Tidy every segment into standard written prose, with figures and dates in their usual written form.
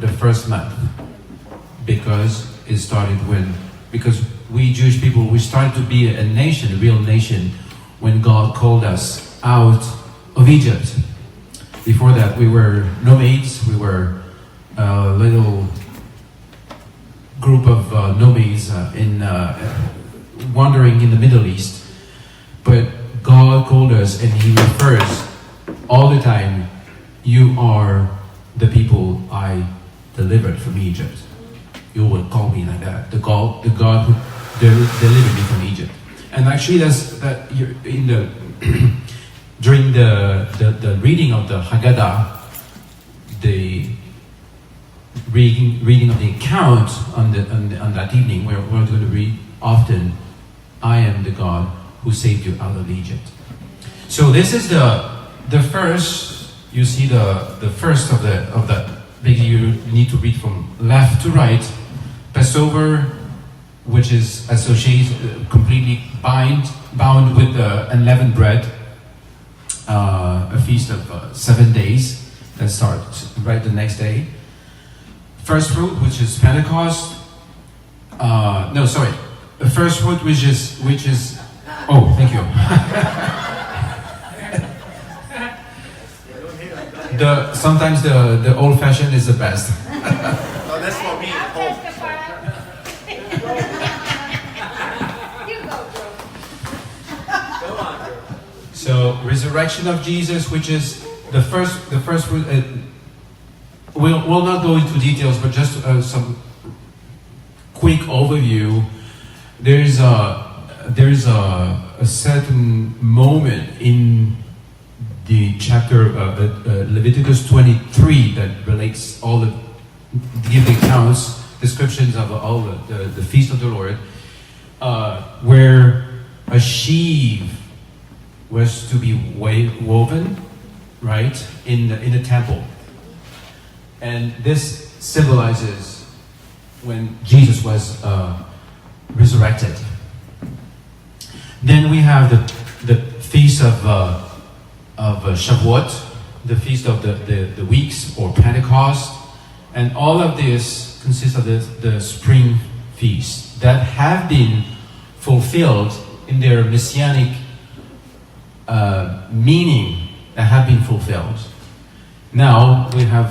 the first month, because it started because we Jewish people, we started to be a nation, a real nation, when God called us out of Egypt. Before that, we were nomads. We were a little group of nomads wandering in the Middle East. But God called us, and He refers all the time, "You are the people I delivered from Egypt." You will call me like that, the God who delivered me from Egypt. And actually, in the during the reading of the Haggadah, the reading of the account on that evening, we're going to read often, "I am the God who saved you out of Egypt." So this is the first. You see the first of that. Basically, you need to read from left to right. Passover, which is associated, completely bound with the unleavened bread, a feast of 7 days that starts right the next day. First fruit, which is Pentecost. The first fruit, which is. Oh, thank you. Sometimes the old fashioned is the best. No, that's for me at home. So resurrection of Jesus, which is the first fruit. We'll not go into details, but just some quick overview. There is a certain moment in the chapter Leviticus 23 that relates all the accounts, descriptions of all the feast of the Lord, where a sheave was to be woven, right, in the temple, and this symbolizes when Jesus was resurrected. Then we have the feast of Shavuot, the feast of the weeks, or Pentecost, and all of this consists of the spring feasts that have been fulfilled in their messianic meaning, that have been fulfilled. Now we have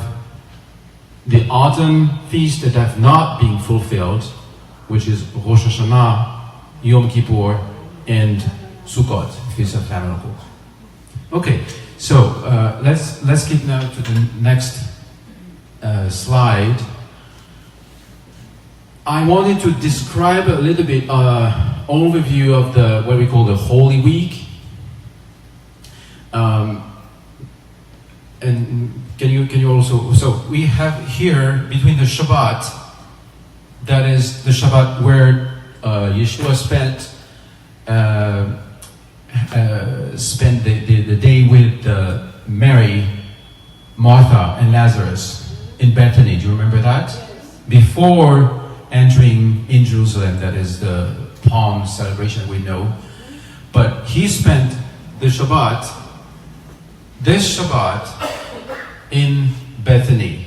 the autumn feast that have not been fulfilled, which is Rosh Hashanah, Yom Kippur, and Sukkot, Feast of Tabernacles. Okay, so let's skip now to the next slide. I wanted to describe a little bit overview of what we call the Holy Week. And can you also, so we have here between the Shabbat, that is the Shabbat where Yeshua spent the day with Mary, Martha, and Lazarus in Bethany. Do you remember that? Before entering in Jerusalem, that is the Palm celebration we know. But he spent this Shabbat in Bethany.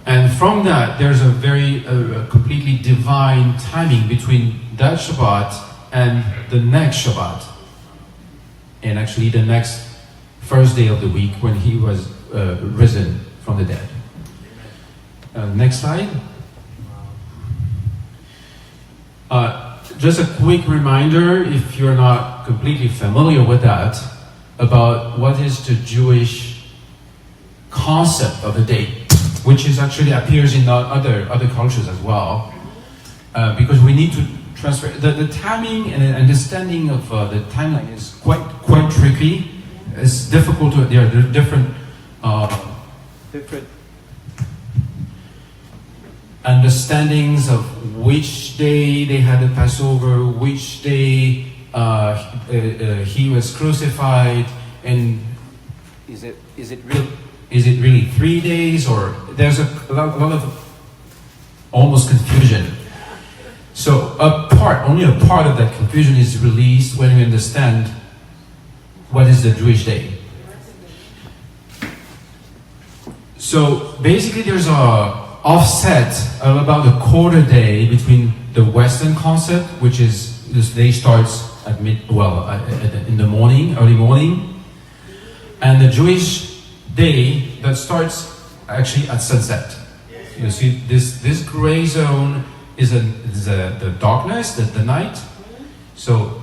And from that, there's a very completely divine timing between that Shabbat and the next Shabbat. And actually the next first day of the week when he was risen from the dead. Next slide. Just a quick reminder, if you're not completely familiar with that, about what is the Jewish concept of a day, which is actually appears in other cultures as well, because we need to transfer the timing and understanding of the timeline is quite tricky. It's difficult to there are different understandings of which day they had the Passover, which day he was crucified, and is it really 3 days, or there's a lot of almost confusion. So only a part of that confusion is released when we understand what is the Jewish day. So So basically there's a offset of about a quarter day between the Western concept, which is this day starts at in the morning, early morning, and the Jewish day that starts actually at sunset. You see, this gray zone is the darkness, the night. So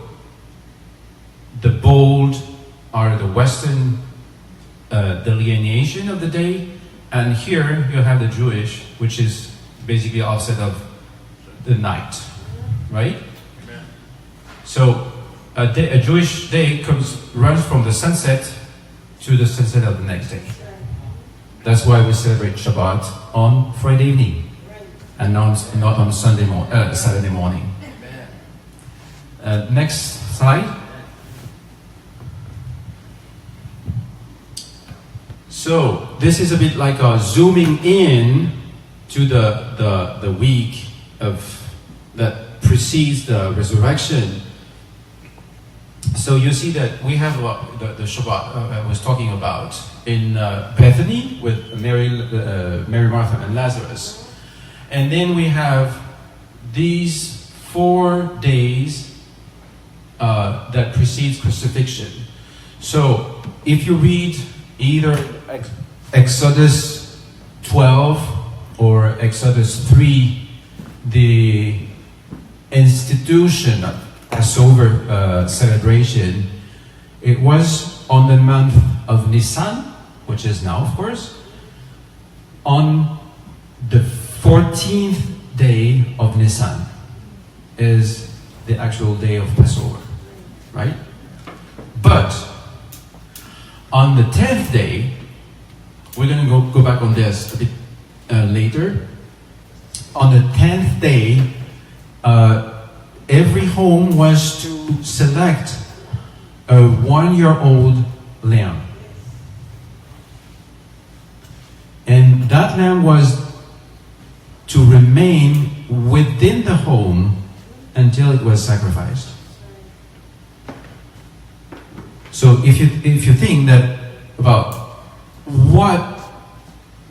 the bold are the Western delineation of the day, and here you have the Jewish, which is basically offset of the night, right? Amen. So a Jewish day runs from the sunset to the sunset of the next day. That's why we celebrate Shabbat on Friday evening, and not on Saturday morning. Next slide. So this is a bit like zooming in to the week that precedes the resurrection. So you see that we have the Shabbat I was talking about in Bethany with Mary, Martha, and Lazarus, and then we have these 4 days that precedes crucifixion. So if you read either Exodus 12 or Exodus 3, the institution of Passover celebration, it was on the month of Nisan, which is now, of course, on the 14th day of Nisan is the actual day of Passover, right? But on the 10th day, we're going to go back on this a bit later. On the 10th day, every home was to select a 1-year-old lamb. And that lamb was to remain within the home until it was sacrificed. So if you think that about what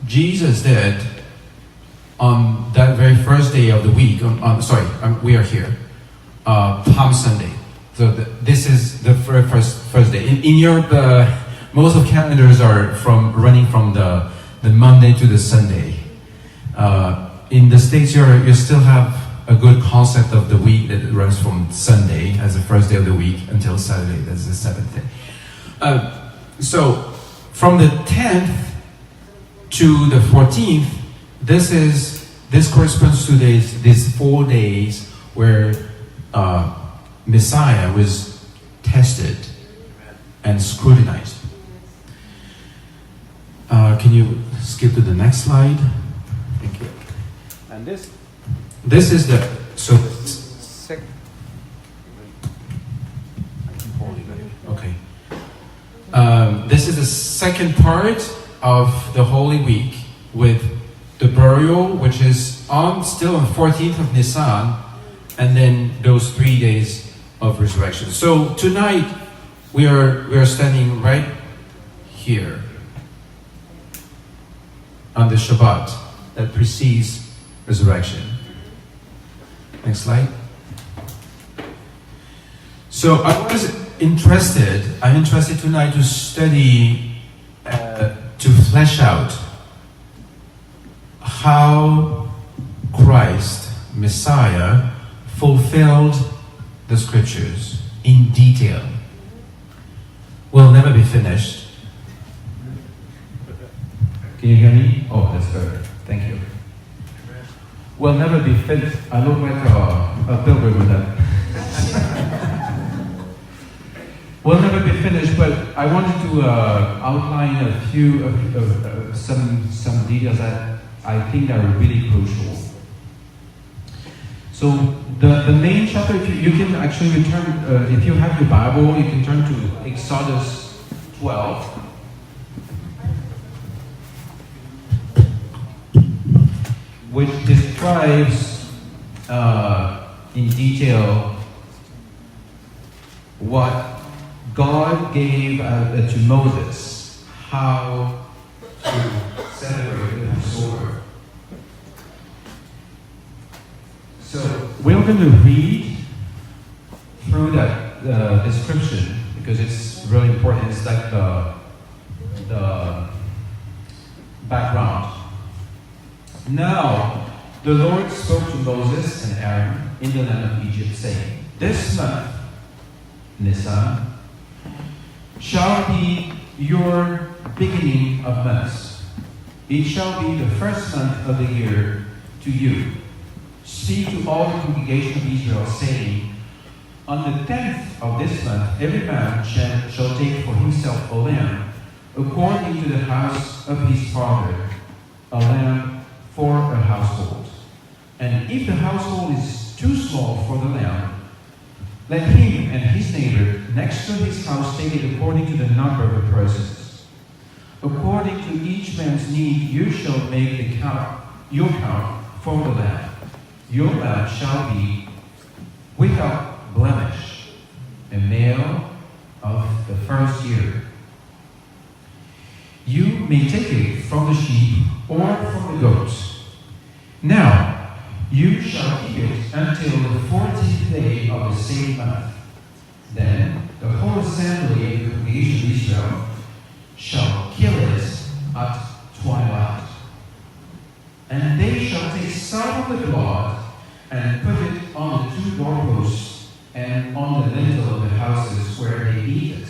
Jesus did on that very first day of the week, we are here, Palm Sunday. So this is the first day. In Europe, most of calendars are running from the Monday to the Sunday. In the States, you still have a good concept of the week that runs from Sunday as the first day of the week until Saturday, that's the 7th day. So from the 10th to the 14th, this corresponds to these 4 days where Messiah was tested and scrutinized. Can you skip to the next slide? Thank you. And this is the okay. This is the second part of the Holy Week with the burial, which is still on 14th of Nisan, and then those 3 days of resurrection. So tonight we are standing right here on the Shabbat that precedes resurrection. Next slide. So I'm interested tonight to study, to flesh out how Christ, Messiah, fulfilled the scriptures in detail. Will never be finished. Can you hear me? Oh, that's better. Thank you. Will never be finished. I look like a pilgrim with that. Will never be finished, but I wanted to outline a few some details that I think are really crucial. So the main chapter, you can actually return, if you have your Bible, you can turn to Exodus 12. Which describes in detail what God gave to Moses, how to celebrate we're going to read through that description because it's really important. It's like the background. Now, the Lord spoke to Moses and Aaron in the land of Egypt, saying, "This month, Nisan, shall be your beginning of months. It shall be the first month of the year to you. Speak to all the congregation of Israel, saying, on the 10th of this month, every man shall take for himself a lamb, according to the house of his father, a lamb for a household. And if the household is too small for the lamb, let him and his neighbor next to his house take it according to the number of the persons. According to each man's need, you shall make your count for the lamb. Your lamb shall be without blemish, a male of the first year. You may take it from the sheep or from the goats. Now, you shall keep it until the 14th day of the same month. Then the whole assembly of the congregation of Israel shall kill it at twilight. And they shall take some of the blood and put it on the 2 doorposts and on the lintel of the houses where they eat it.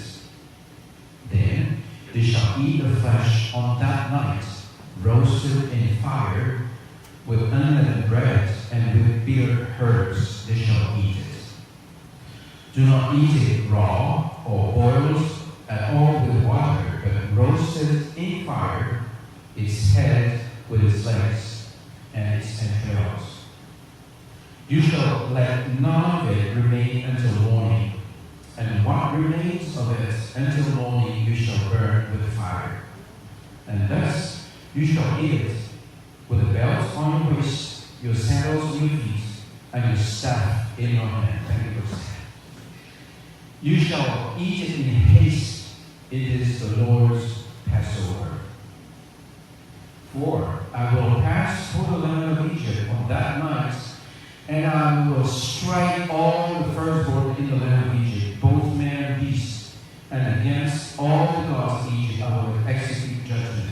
Then they shall eat the flesh on that night, roasted in fire, with unleavened bread and with bitter herbs they shall eat it. Do not eat it raw or boiled at all with water, but roasted in fire, its head with its legs and its entrails. You shall let none of it remain until morning, and what remains of it until morning you shall burn with fire. And thus you shall eat it, with a belt on your waist, your sandals on your feet, and your staff in your hand. Thank you. You shall eat it in haste. It is the Lord's Passover. For I will pass through the land of Egypt on that night, and I will strike all the firstborn in the land of Egypt, both man and beast, and against all the gods of Egypt I will execute judgment.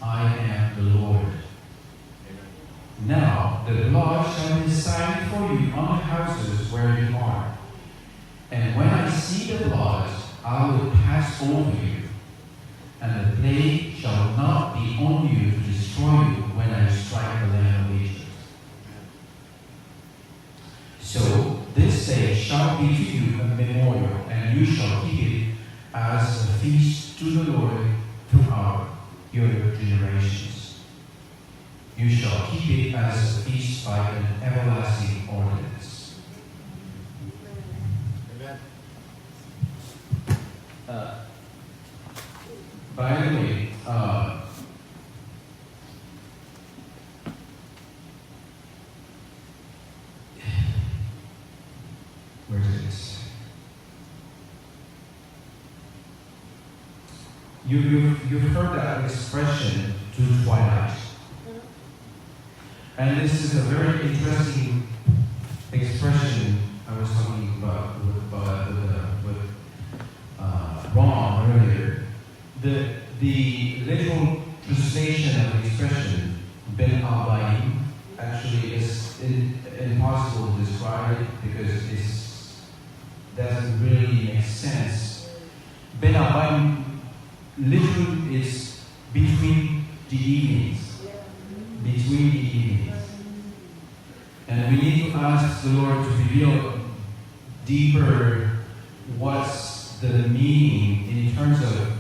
I am the Lord. Now the blood shall be signed for you on the houses where you are. And when I see the blood, I will pass over you, and the plague shall not be on you to destroy you when I strike the land of Egypt. So this day shall be to you a memorial, and you shall keep it as a feast to the Lord throughout your generations. You shall keep it as a feast by an everlasting ordinance. Amen. By the way, where is this? You've heard that expression, to twilight. And this is a very interesting expression I was talking about with Ron earlier. The literal translation of the expression, Ben Abayim, actually is impossible to describe it because it doesn't really make sense. Ben Abayim literally is between the evenings. Between the evenings. And we need to ask the Lord to reveal deeper what's the meaning in terms of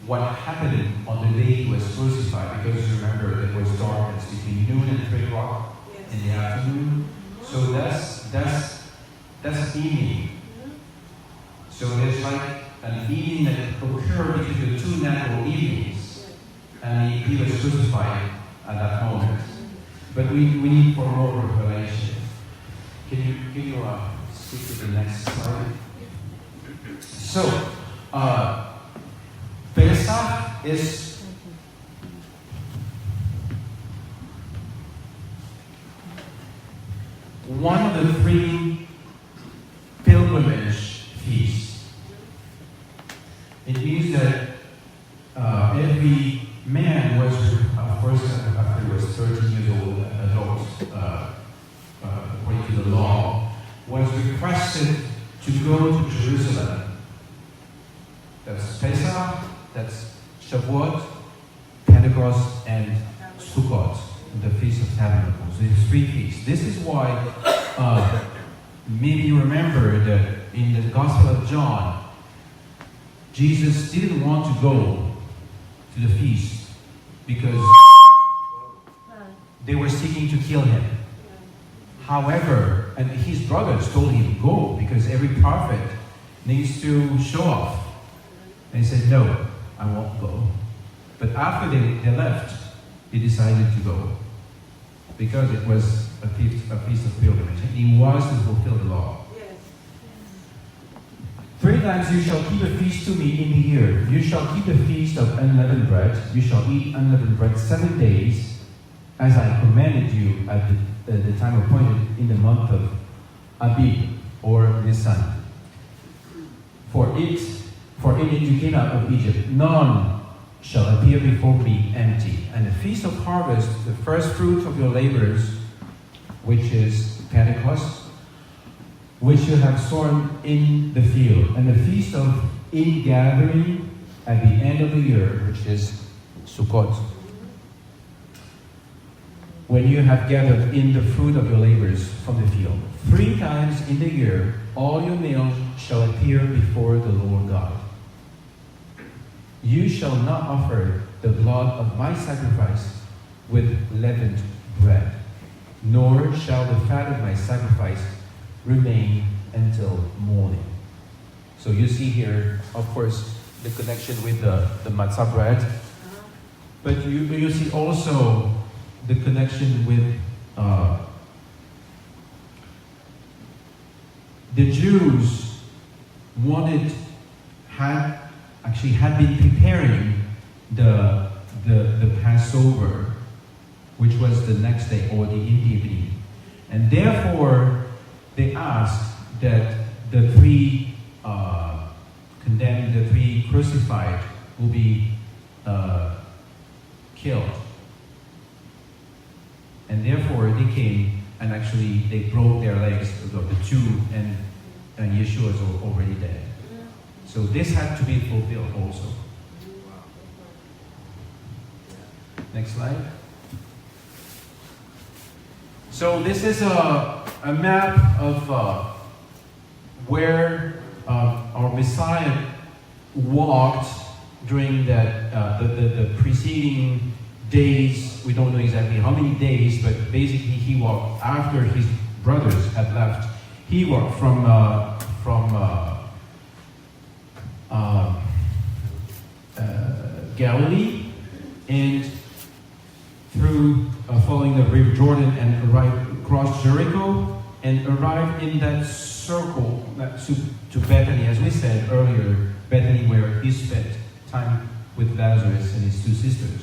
what happened on the day he was crucified. Because remember, it was darkness between noon and 3 o'clock in the afternoon. So that's evening. So it's like an evening that occurred between the 2 natural evenings. And he was crucified at that moment. But we need for more revelation. Can you speak to the next slide? So, Pesach is one of the 3 every man was, of course, after he was 30 years old, adult, according to the law, was requested to go to Jerusalem. That's Pesach, that's Shavuot, Pentecost, and Sukkot, the Feast of Tabernacles. These 3 feasts. This is why maybe you remember that in the Gospel of John, Jesus didn't want to go to the feast because they were seeking to kill him. However, and his brothers told him go because every prophet needs to show off. And he said, no, I won't go. But after they left, he decided to go because it was a feast of pilgrimage. And he was to fulfill the law. 3 times you shall keep a feast to me in the year. You shall keep the feast of unleavened bread. You shall eat unleavened bread 7 days, as I commanded you at the time appointed in the month of Abib, or Nisan. For in it you came out of Egypt. None shall appear before me empty. And the feast of harvest, the first fruit of your labors, which is Pentecost, which you have sown in the field, and the feast of ingathering at the end of the year, which is Sukkot, when you have gathered in the fruit of your labors from the field. 3 times in the year, all your males shall appear before the Lord God. You shall not offer the blood of my sacrifice with leavened bread, nor shall the fat of my sacrifice remain until morning. So you see here, of course, the connection with the matzah bread, but you see also the connection with the Jews had been preparing the Passover, which was the next day or in the evening, and therefore they asked that the 3 condemned, the 3 crucified, will be killed. And therefore they came and actually they broke their legs, the 2, and Yeshua is already dead. So this had to be fulfilled also. Next slide. So this is a map of where our Messiah walked during that the preceding days. We don't know exactly how many days, but basically he walked after his brothers had left. He walked from Galilee and through following the River Jordan and arrived across Jericho and arrived in that circle to Bethany, as we said earlier, Bethany where he spent time with Lazarus and his 2 sisters.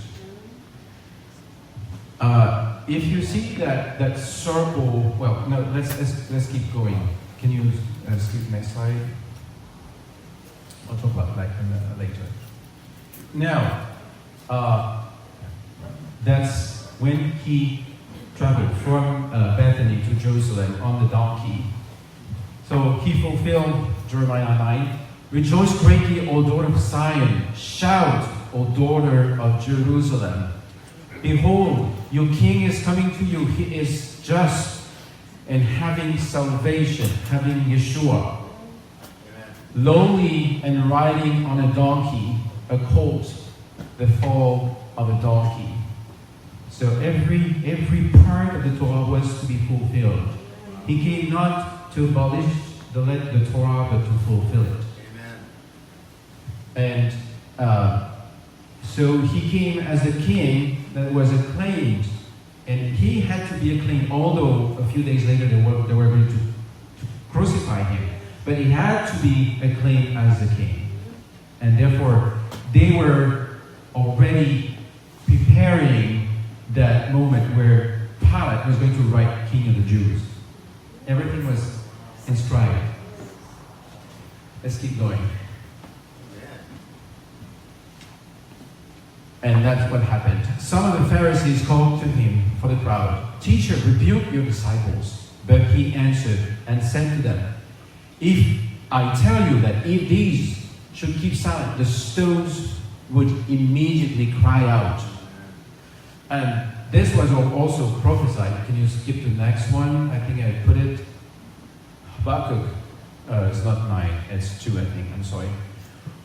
If you see that circle, well, no, let's keep going. Can you skip next slide? I'll talk about that later. Now, that's when he traveled from Bethany to Jerusalem on the donkey. So he fulfilled Jeremiah 9. Rejoice greatly, O daughter of Zion. Shout, O daughter of Jerusalem. Behold, your king is coming to you. He is just and having salvation, having Yeshua. Lowly and riding on a donkey, a colt, the foal of a donkey. So every part of the Torah was to be fulfilled. He came not to abolish the Torah, but to fulfill it. Amen. And so he came as a king that was acclaimed, and he had to be acclaimed. Although a few days later they were going to crucify him, but he had to be acclaimed as a king, and therefore they were already preparing that moment where Pilate was going to write King of the Jews. Everything was inscribed. Let's keep going. And that's what happened. Some of the Pharisees called to him for the crowd, "Teacher, rebuke your disciples." But he answered and said to them, "If I tell you that if these should keep silent, the stones would immediately cry out." And this was also prophesied. Can you skip to the next one? I think I put it. Habakkuk. It's not 9, it's 2, I think. I'm sorry.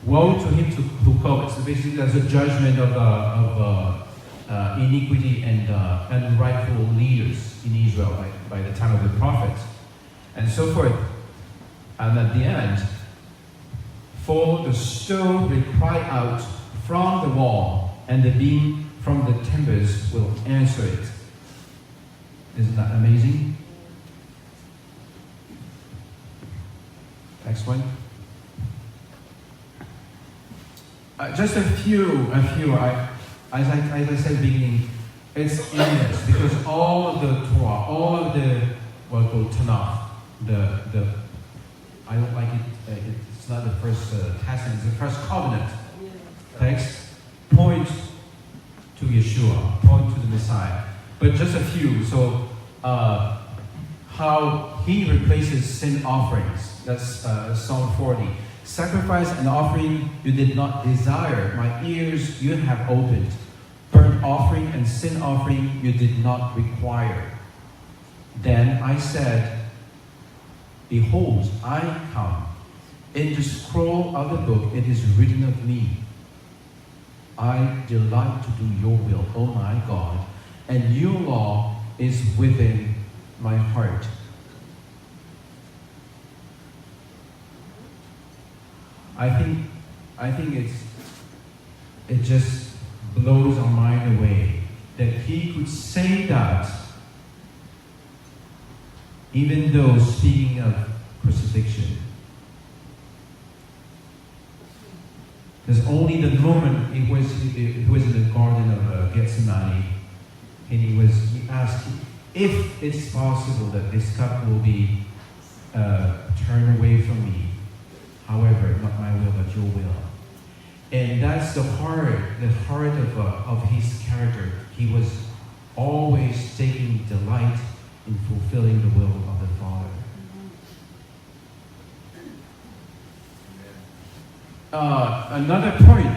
Woe to him who covets. So basically, that's a judgment of iniquity and unrightful leaders in Israel by the time of the prophets, and so forth. And at the end, for the stone will cry out from the wall, and the beam from the timbers will answer it. Isn't that amazing? Next one. Just a few. As I said at the beginning, it's endless because all of the Torah, all of the Tanakh, I don't like it. It's not the first testament; it's the first covenant text. Point to Yeshua, point to the Messiah. But just a few. So, how he replaces sin offerings. That's Psalm 40. Sacrifice and offering you did not desire, my ears you have opened. Burnt offering and sin offering you did not require. Then I said, behold, I come. In the scroll of the book it is written of me, I delight to do your will, O my God, and your law is within my heart. I think it just blows our mind away that he could say that even though speaking of crucifixion. There's only the moment it was in the Garden of Gethsemane, and he asked if it's possible that this cup will be turned away from me. However, not my will, but your will. And that's the heart of his character. He was always taking delight in fulfilling the will of the Father. Another point.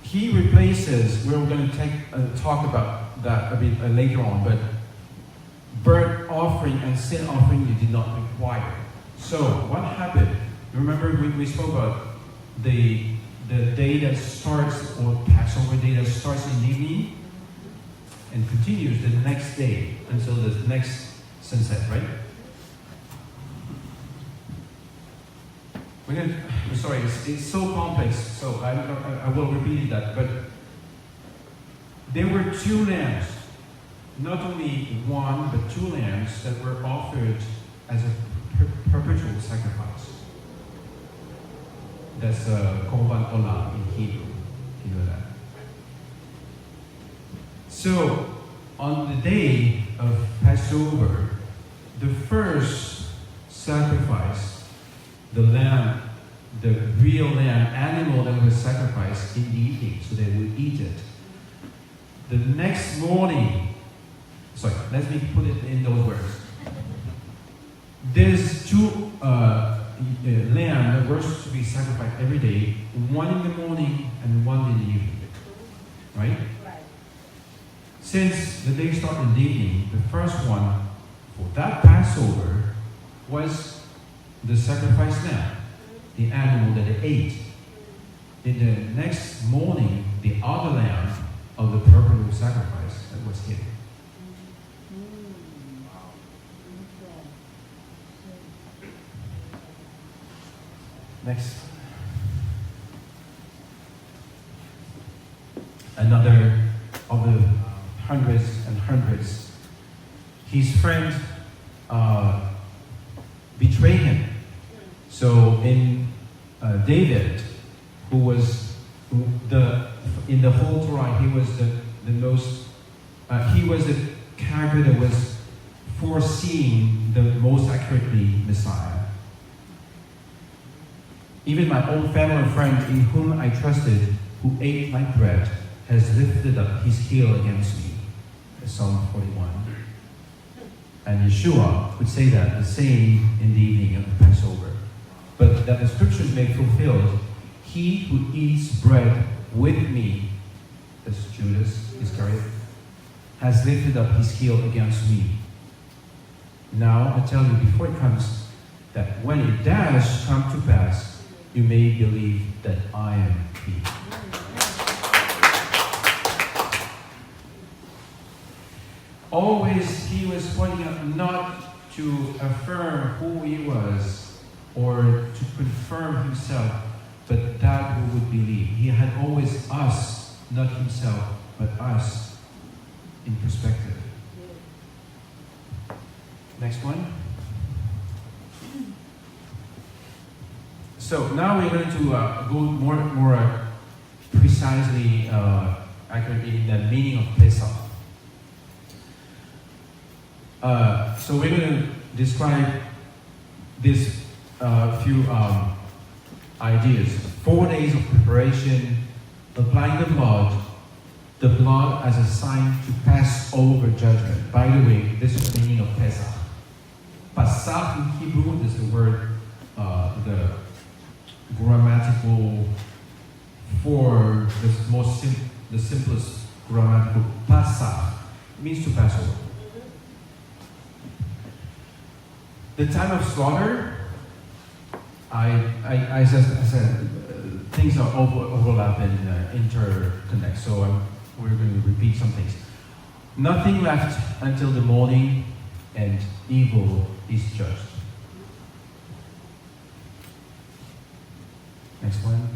He replaces, we're going to talk about that a bit later on, but burnt offering and sin offering you did not require. So what happened? Remember we spoke about the day that starts, or Passover day that starts in the evening and continues the next day until the next sunset, right? Sorry, it's so complex, so I will repeat that, but there were 2 lambs. Not only one, but 2 lambs that were offered as a perpetual sacrifice. That's Korban Olam in Hebrew. You know that. So, on the day of Passover, the first sacrifice, the lamb, the real lamb, animal that was sacrificed in the evening, so they would eat it. The next morning, let me put it in those words. There's 2 lamb that were to be sacrificed every day, one in the morning and one in the evening. Right? Since the day started in the evening, the first one for that Passover was the sacrificed lamb, the animal that they ate. In the next morning, the other lamb of the perpetual sacrifice that was given. Next. Another of the hundreds and hundreds. His friend betrayed him. So in David, who was in the whole Torah, he was the most. He was the character that was foreseeing the most accurately Messiah. Even my own family friend in whom I trusted, who ate my bread, has lifted up his heel against me. Psalm 41. And Yeshua would say that the same in the evening of the Passover. But that the scriptures may be fulfilled, he who eats bread with me, as Judas Iscariot, has lifted up his heel against me. Now I tell you before it comes, that when it does come to pass, you may believe that I am he. Always he was pointing out not to affirm who he was or to confirm himself, but that who would believe. He had always us, not himself, but us in perspective. Next one. So now we're going to go more precisely, accurately in the meaning of Pesach. So we're going to describe these few ideas. 4 days of preparation, applying the blood as a sign to pass over judgment. By the way, this is the meaning of Pesach. Pesach in Hebrew is the word, the grammatical for the simplest grammatical. Pesach means to pass over. The time of slaughter, I said things are overlap and interconnect, so we're going to repeat some things. Nothing left until the morning, and evil is judged. Next one.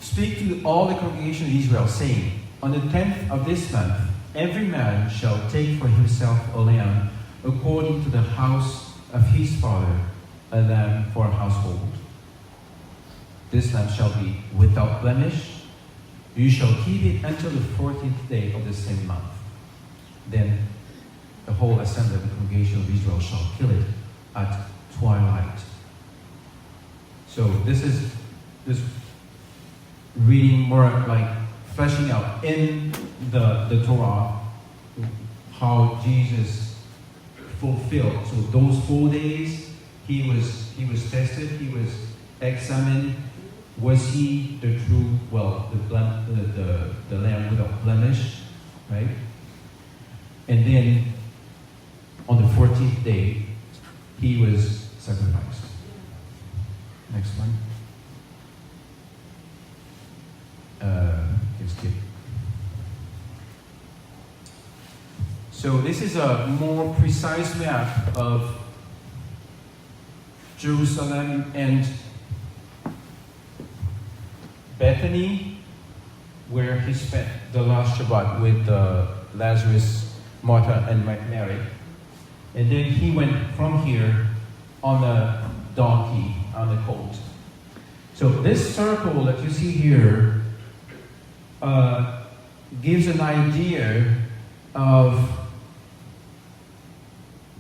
Speak to all the congregation of Israel, saying, on the 10th of this month, every man shall take for himself a lamb according to the house of his father, a lamb for a household. This lamb shall be without blemish. You shall keep it until the 14th day of the same month. Then the whole assembly of the congregation of Israel shall kill it at twilight. So this is reading more like fleshing out in the Torah how Jesus fulfilled. So those 4 days he was tested, he was examined. Was he the true, the lamb without blemish, right? And then on the 14th day he was sacrificed. Next one. Skip. So this is a more precise map of Jerusalem and Bethany, where he spent the last Shabbat with Lazarus, Martha, and Mary. And then he went from here on a donkey, on a colt. So this circle that you see here gives an idea of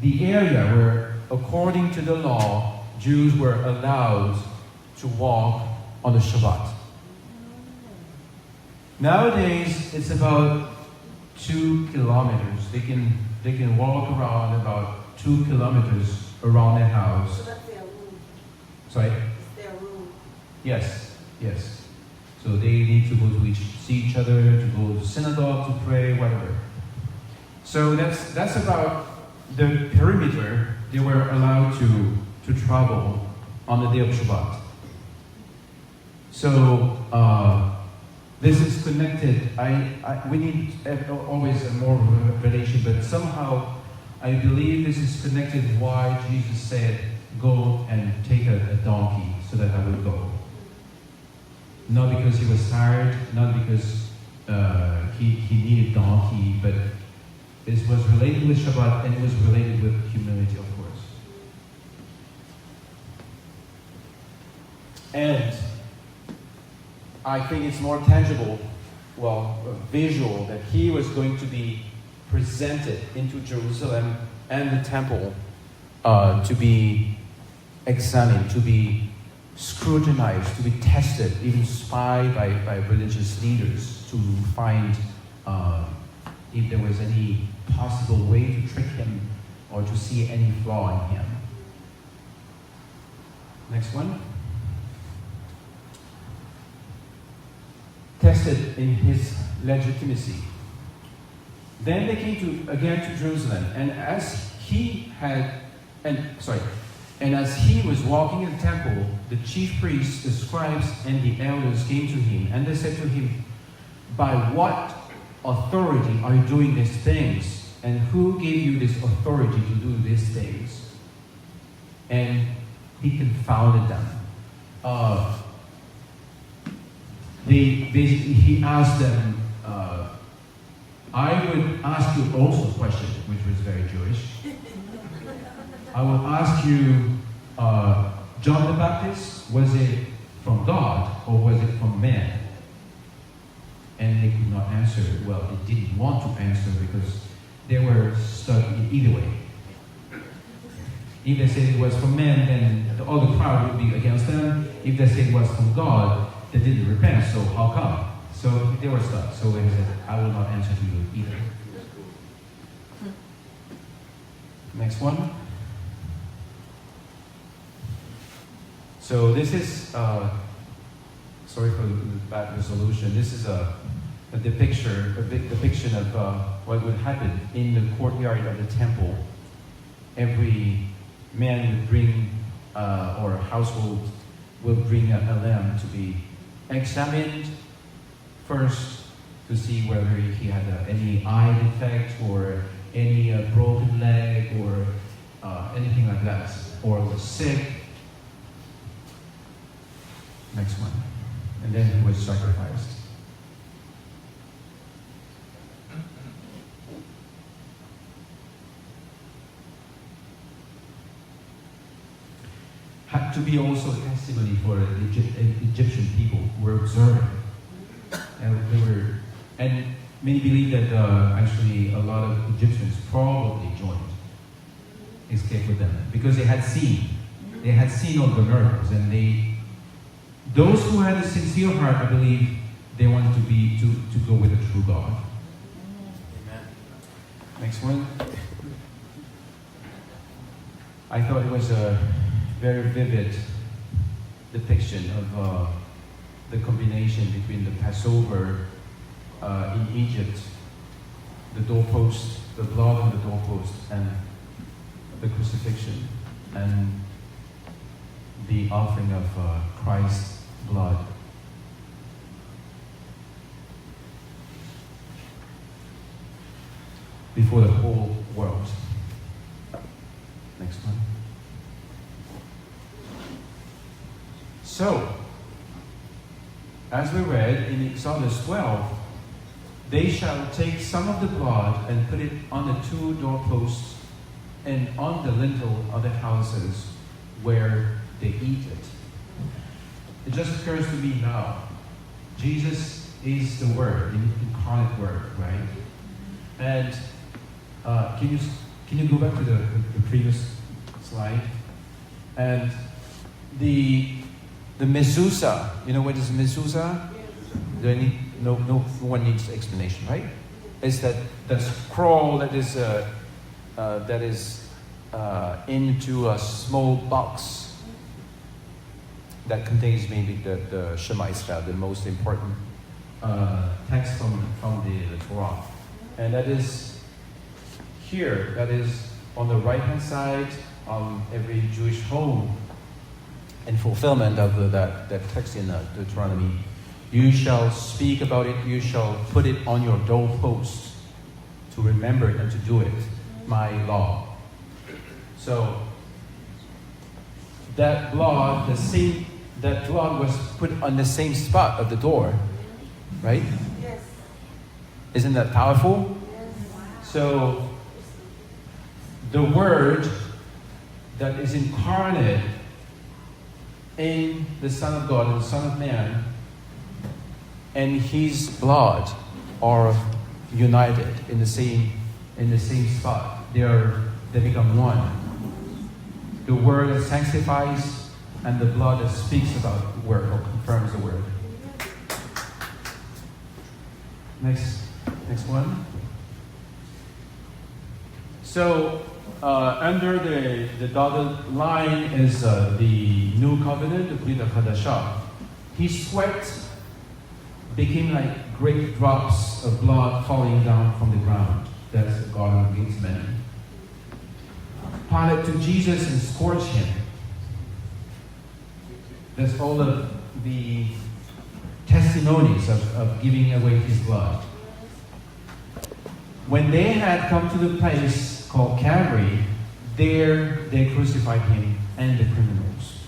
the area where, according to the law, Jews were allowed to walk on the Shabbat. Nowadays, it's about 2 kilometers. They can walk around about 2 kilometers around their house. So that's their room. Sorry? It's their room. Yes. So they need to go to see each other, to go to synagogue, to pray, whatever. So that's about the perimeter they were allowed to travel on the day of Shabbat. So this is connected. We need always a more revelation, but somehow I believe this is connected why Jesus said, go and take a donkey so that I will go. Not because he was tired, not because he needed donkey, but it was related with Shabbat and it was related with humility, of course. And I think it's more tangible, visual, that he was going to be presented into Jerusalem and the temple to be examined, to be scrutinized, to be tested, even spied by religious leaders to find if there was any possible way to trick him or to see any flaw in him. Next one. Tested in his legitimacy. Then they came again to Jerusalem, and as he was walking in the temple, the chief priests, the scribes, and the elders came to him, and they said to him, "By what authority are you doing these things? And who gave you this authority to do these things?" And he confounded them. He asked them, I would ask you also a question, which was very Jewish. I will ask you, John the Baptist, was it from God or was it from man? And they could not answer. Well, they didn't want to answer because they were stuck in either way. If they said it was from man, then all the crowd would be against them. If they said it was from God, they didn't repent, so how come? So they were stuck. So they said, I will not answer to you either. Next one. So this is, sorry for the bad resolution, this is a depiction of what would happen in the courtyard of the temple. Every man would bring, or a household will bring a lamb to be examined first to see whether he had any eye defect or any broken leg or anything like that, or was sick. Next one. And then he was sacrificed. Had to be also a testimony for the Egyptian people who were observing. And many believe that actually a lot of Egyptians probably escaped with them because they had seen all the miracles, and those who had a sincere heart, I believe, they wanted to go with the true God. Amen. Next one. I thought it was a very vivid depiction of the combination between the Passover in Egypt, the doorpost, the blood on the doorpost, and the crucifixion, and the offering of Christ's blood. Before the whole world. Next one. So, as we read in Exodus 12, they shall take some of the blood and put it on the two doorposts and on the lintel of the houses where they eat it. It just occurs to me now, Jesus is the Word, the incarnate Word, right? And can you go back to the previous slide? And the mezuzah, you know what is mezuzah? No one needs explanation, right? It's that scroll that is into a small box that contains maybe the Shema Israel, the most important text from the Torah, and that is here. That is on the right-hand side on every Jewish home. In fulfillment of that text in Deuteronomy, you shall speak about it, you shall put it on your doorposts to remember it and to do it, my law. So that blood was put on the same spot of the door, right? Yes. Isn't that powerful? Yes. So the Word that is incarnate in the Son of God and the Son of Man and His blood are united in the same spot. They become one. the word that sanctifies, and the blood that speaks about the word or confirms the word. Next one. So, under the dotted line is the new covenant, the Brit Hadashah. His sweat became like great drops of blood falling down from the ground. That's the Garden of Gethsemane. Pilate took Jesus and scourged him. That's all of the testimonies of giving away his blood. When they had come to the place called Calvary, there they crucified him and the criminals.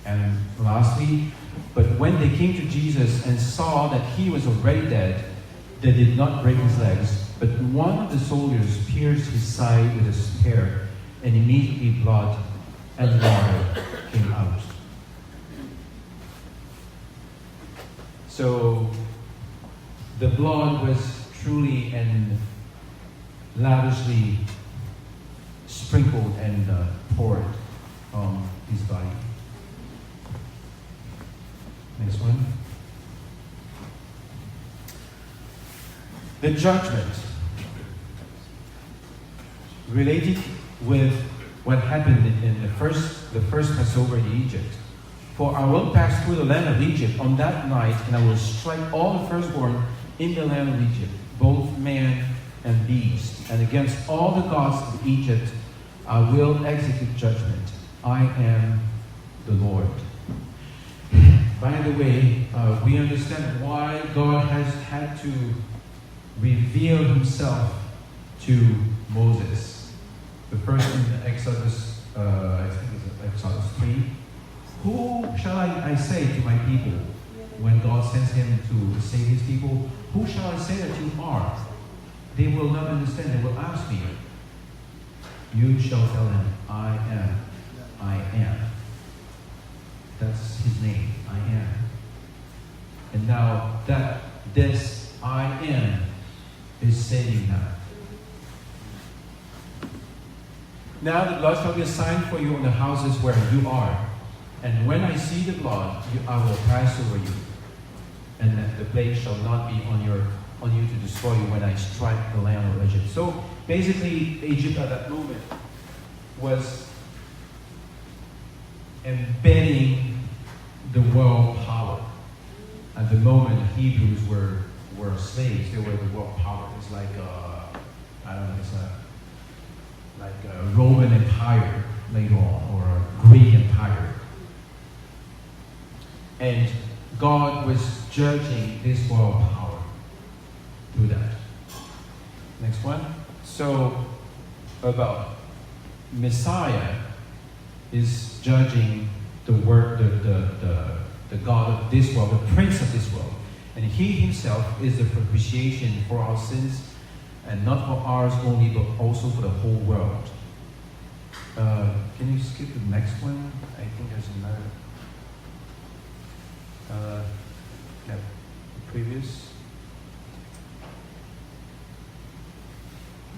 And lastly, but when they came to Jesus and saw that he was already dead, they did not break his legs, but one of the soldiers pierced his side with a spear, and immediately blood and water came out. So the blood was truly and lavishly sprinkled and poured on his body. Next one. The judgment related with what happened in the first Passover in Egypt. For I will pass through the land of Egypt on that night, and I will strike all the firstborn in the land of Egypt, both man and beast, and against all the gods of Egypt I will execute judgment. I am the Lord. By the way, we understand why God has had to reveal himself to Moses. The first in Exodus, I think it's Exodus 3. Who shall I say to my people when God sends him to save his people? Who shall I say that you are? They will not understand. They will ask me. You shall tell them, I am. I am. That's his name. I am. And now that this I am is saving them. Now the blood shall be a sign for you on the houses where you are. And when I see the blood, I will pass over you. And that the plague shall not be on you to destroy you when I strike the land of Egypt. So basically, Egypt at that moment was embedding the world power. At the moment, Hebrews were slaves. They were the world power. It's like I don't know. It's like a Roman Empire later on, or a Greek Empire. And God was judging this world power through that. Next one. So, about Messiah is judging the God of this world, the prince of this world. And he himself is the propitiation for our sins, and not for ours only, but also for the whole world. Can you skip the next one? I think there's another. Yeah, previous.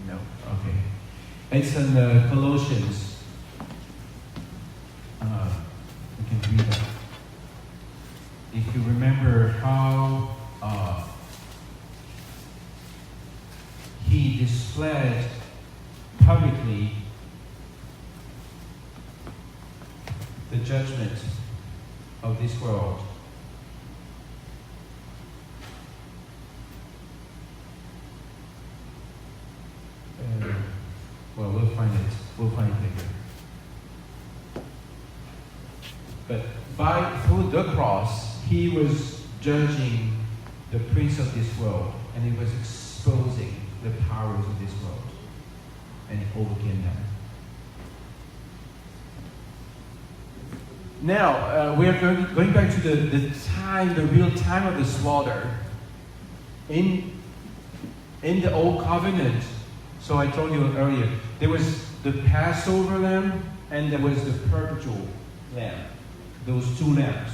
No, okay. It's in Colossians. You can read that. If you remember how he displayed publicly the judgment of this world. Well, we'll find it. We'll find it later. But through the cross, he was judging the prince of this world, and he was exposing the powers of this world, and he overcame them. Now, we are going back to the real time of the slaughter. In the Old Covenant, so I told you earlier, there was the Passover lamb and there was the perpetual lamb. Those two lambs.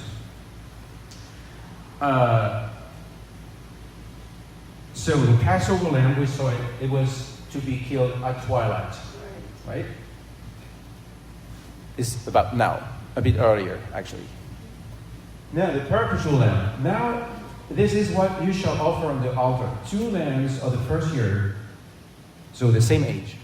So the Passover lamb, we saw it was to be killed at twilight, right? is about now, a bit earlier actually. Now the perpetual lamb. Now this is what you shall offer on the altar. 2 lambs of the first year, so the same age.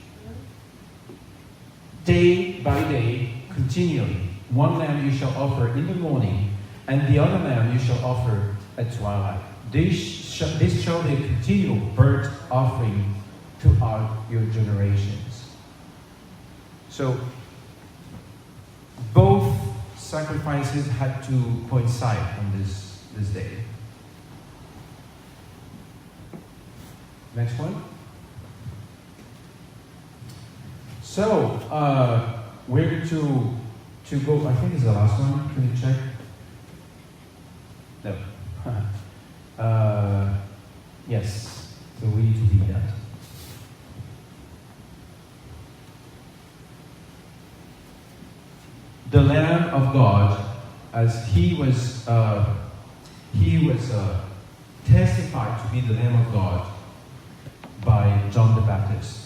Day by day, continually. 1 lamb you shall offer in the morning, and the other lamb you shall offer at twilight. This shall be a continual burnt offering throughout your generations. So, both sacrifices had to coincide on this day. Next one. So, we're going to go, I think it's the last one. Can you check? No. Yes. So we need to read that. The Lamb of God, as he was testified to be the Lamb of God by John the Baptist.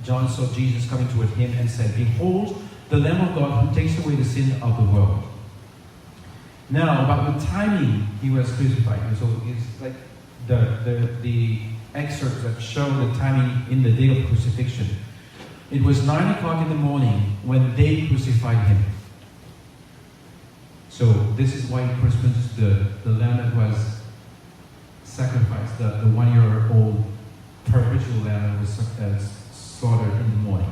John saw Jesus coming toward him and said, "Behold, the Lamb of God who takes away the sin of the world." Now, about the timing he was crucified, and so it's like the excerpts that show the timing in the day of crucifixion. It was 9 o'clock in the morning when they crucified him. So this is why it corresponds to the lamb that was sacrificed, the 1-year-old perpetual lamb that was slaughtered in the morning.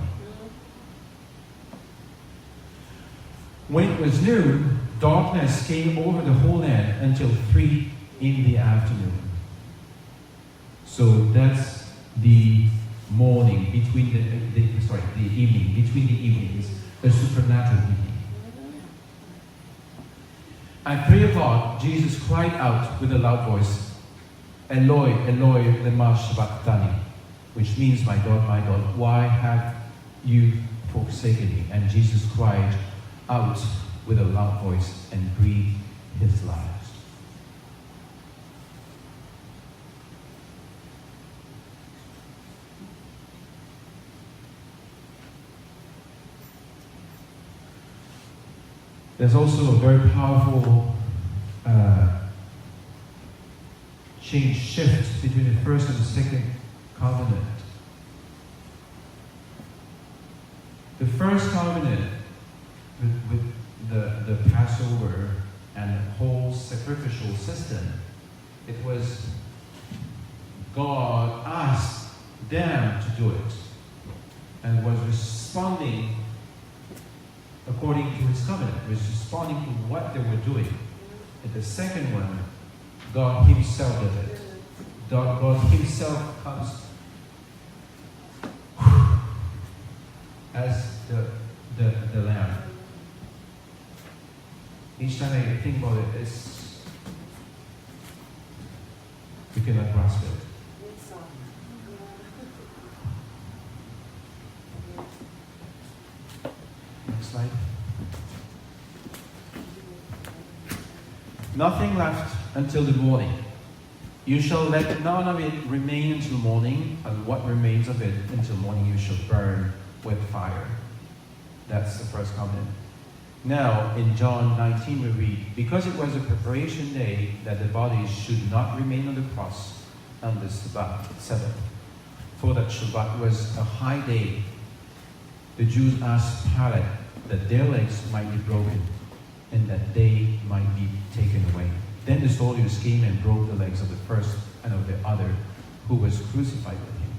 When it was noon, darkness came over the whole land until 3 in the afternoon. So that's the morning between the evening, between the evenings, a supernatural evening. At 3 o'clock, Jesus cried out with a loud voice, "Eloi, Eloi, lema sabachthani," which means, my God, why have you forsaken me?" And Jesus cried out with a loud voice and breathed his last. There's also a very powerful shift between the first and the second covenant. The first covenant with the Passover and the whole sacrificial system, it was God asked them to do it and was responding according to his covenant, was responding to what they were doing. In the second one, God himself did it. God himself comes as the lamb. Each time I think about it, you cannot grasp it. Next slide. Nothing left until the morning. You shall let none of it remain until morning, and what remains of it until morning you shall burn with fire. That's the first covenant. Now, in John 19 we read, "Because it was a preparation day, that the bodies should not remain on the cross on the Sabbath, for that Shabbat was a high day, the Jews asked Pilate that their legs might be broken, and that they might be taken away. Then the soldiers came and broke the legs of the first and of the other who was crucified with him.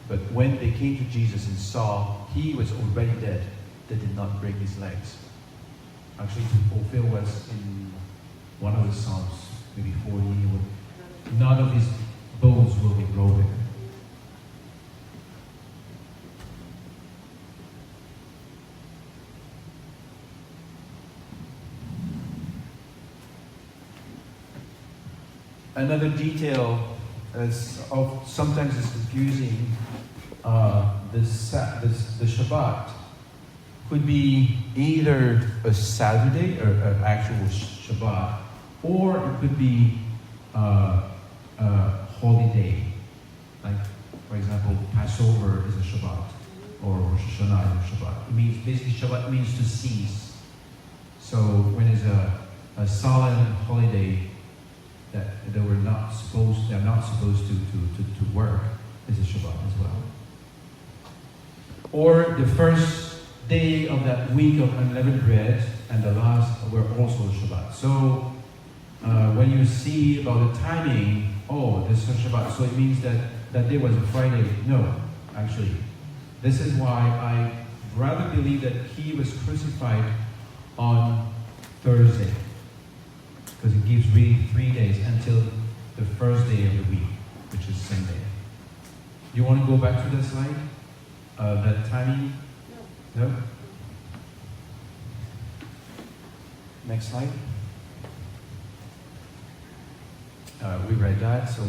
But when they came to Jesus and saw he was already dead, they did not break his legs." Actually, to fulfill what's in one of the Psalms, maybe 40, none of his bones will be broken. Another detail sometimes is confusing. The Shabbat could be either a Saturday or an actual Shabbat, or it could be a holiday. Like, for example, Passover is a Shabbat. or Rosh Hashanah or Shabbat. It means, basically Shabbat means to cease. So when it's a solemn holiday that they're not supposed to work, is a Shabbat as well. Or the first day of that week of unleavened bread and the last were also Shabbat. So when you see about the timing, oh, this is Shabbat, so it means that that day was a Friday. No, actually. This is why I rather believe that he was crucified on Thursday. Because it gives really 3 days until the first day of the week, which is Sunday. You want to go back to the slide? That timing? No? Next slide. We read that. So,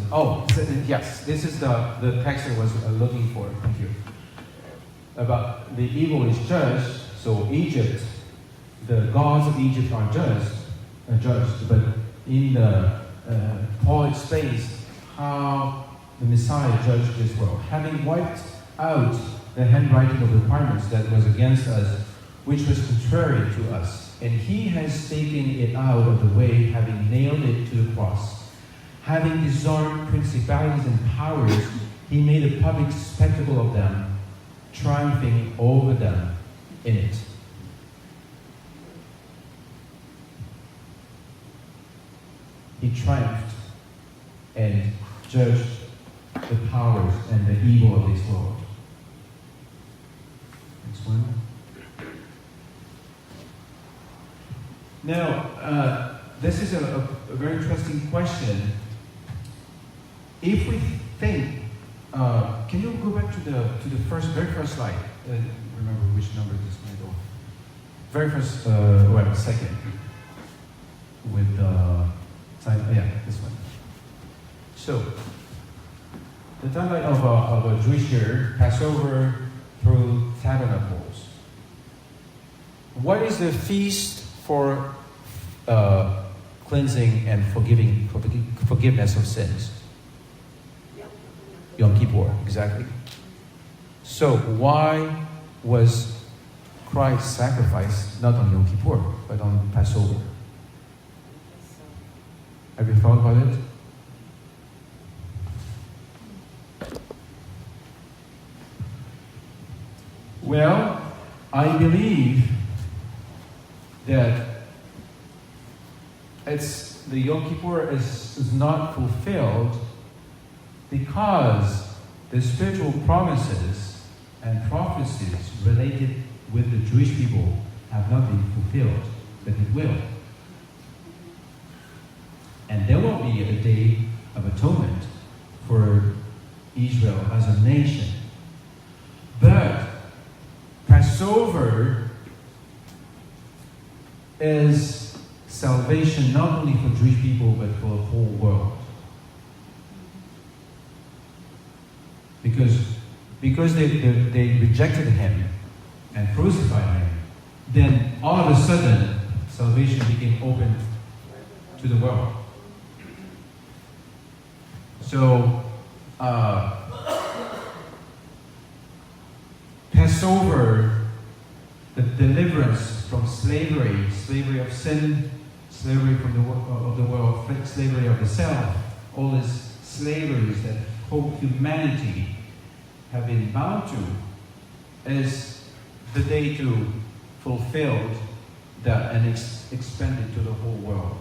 yes, this is the text I was looking for. Thank you. About the evil is judged. So Egypt, the gods of Egypt are judged. But in the Paul explains how the Messiah judged this world, having wiped out the handwriting of requirements that was against us, which was contrary to us, and he has taken it out of the way, having nailed it to the cross. Having disarmed principalities and powers, he made a public spectacle of them, triumphing over them in it. He triumphed and judged the powers and the evil of this world. Next one. Now, this is a very interesting question. If we think, can you go back to the very first slide? Remember which number this might go. Very first, second. With this one. So, the timeline of a Jewish year, Passover through Tabernacles. What is the feast for cleansing and forgiveness of sins? Yom Kippur, exactly. So why was Christ sacrificed not on Yom Kippur, but on Passover? Have you thought about it? Well, I believe that the Yom Kippur is not fulfilled because the spiritual promises and prophecies related with the Jewish people have not been fulfilled, but it will. And there will be a day of atonement for Israel as a nation. But Passover is salvation not only for Jewish people, but for the whole world. Because they rejected him and crucified him, then all of a sudden salvation became open to the world. So Passover, the deliverance from slavery of sin, slavery from of the world, slavery of the self, all these slaveries that whole humanity have been bound to, is the day to fulfill that and expand it to the whole world.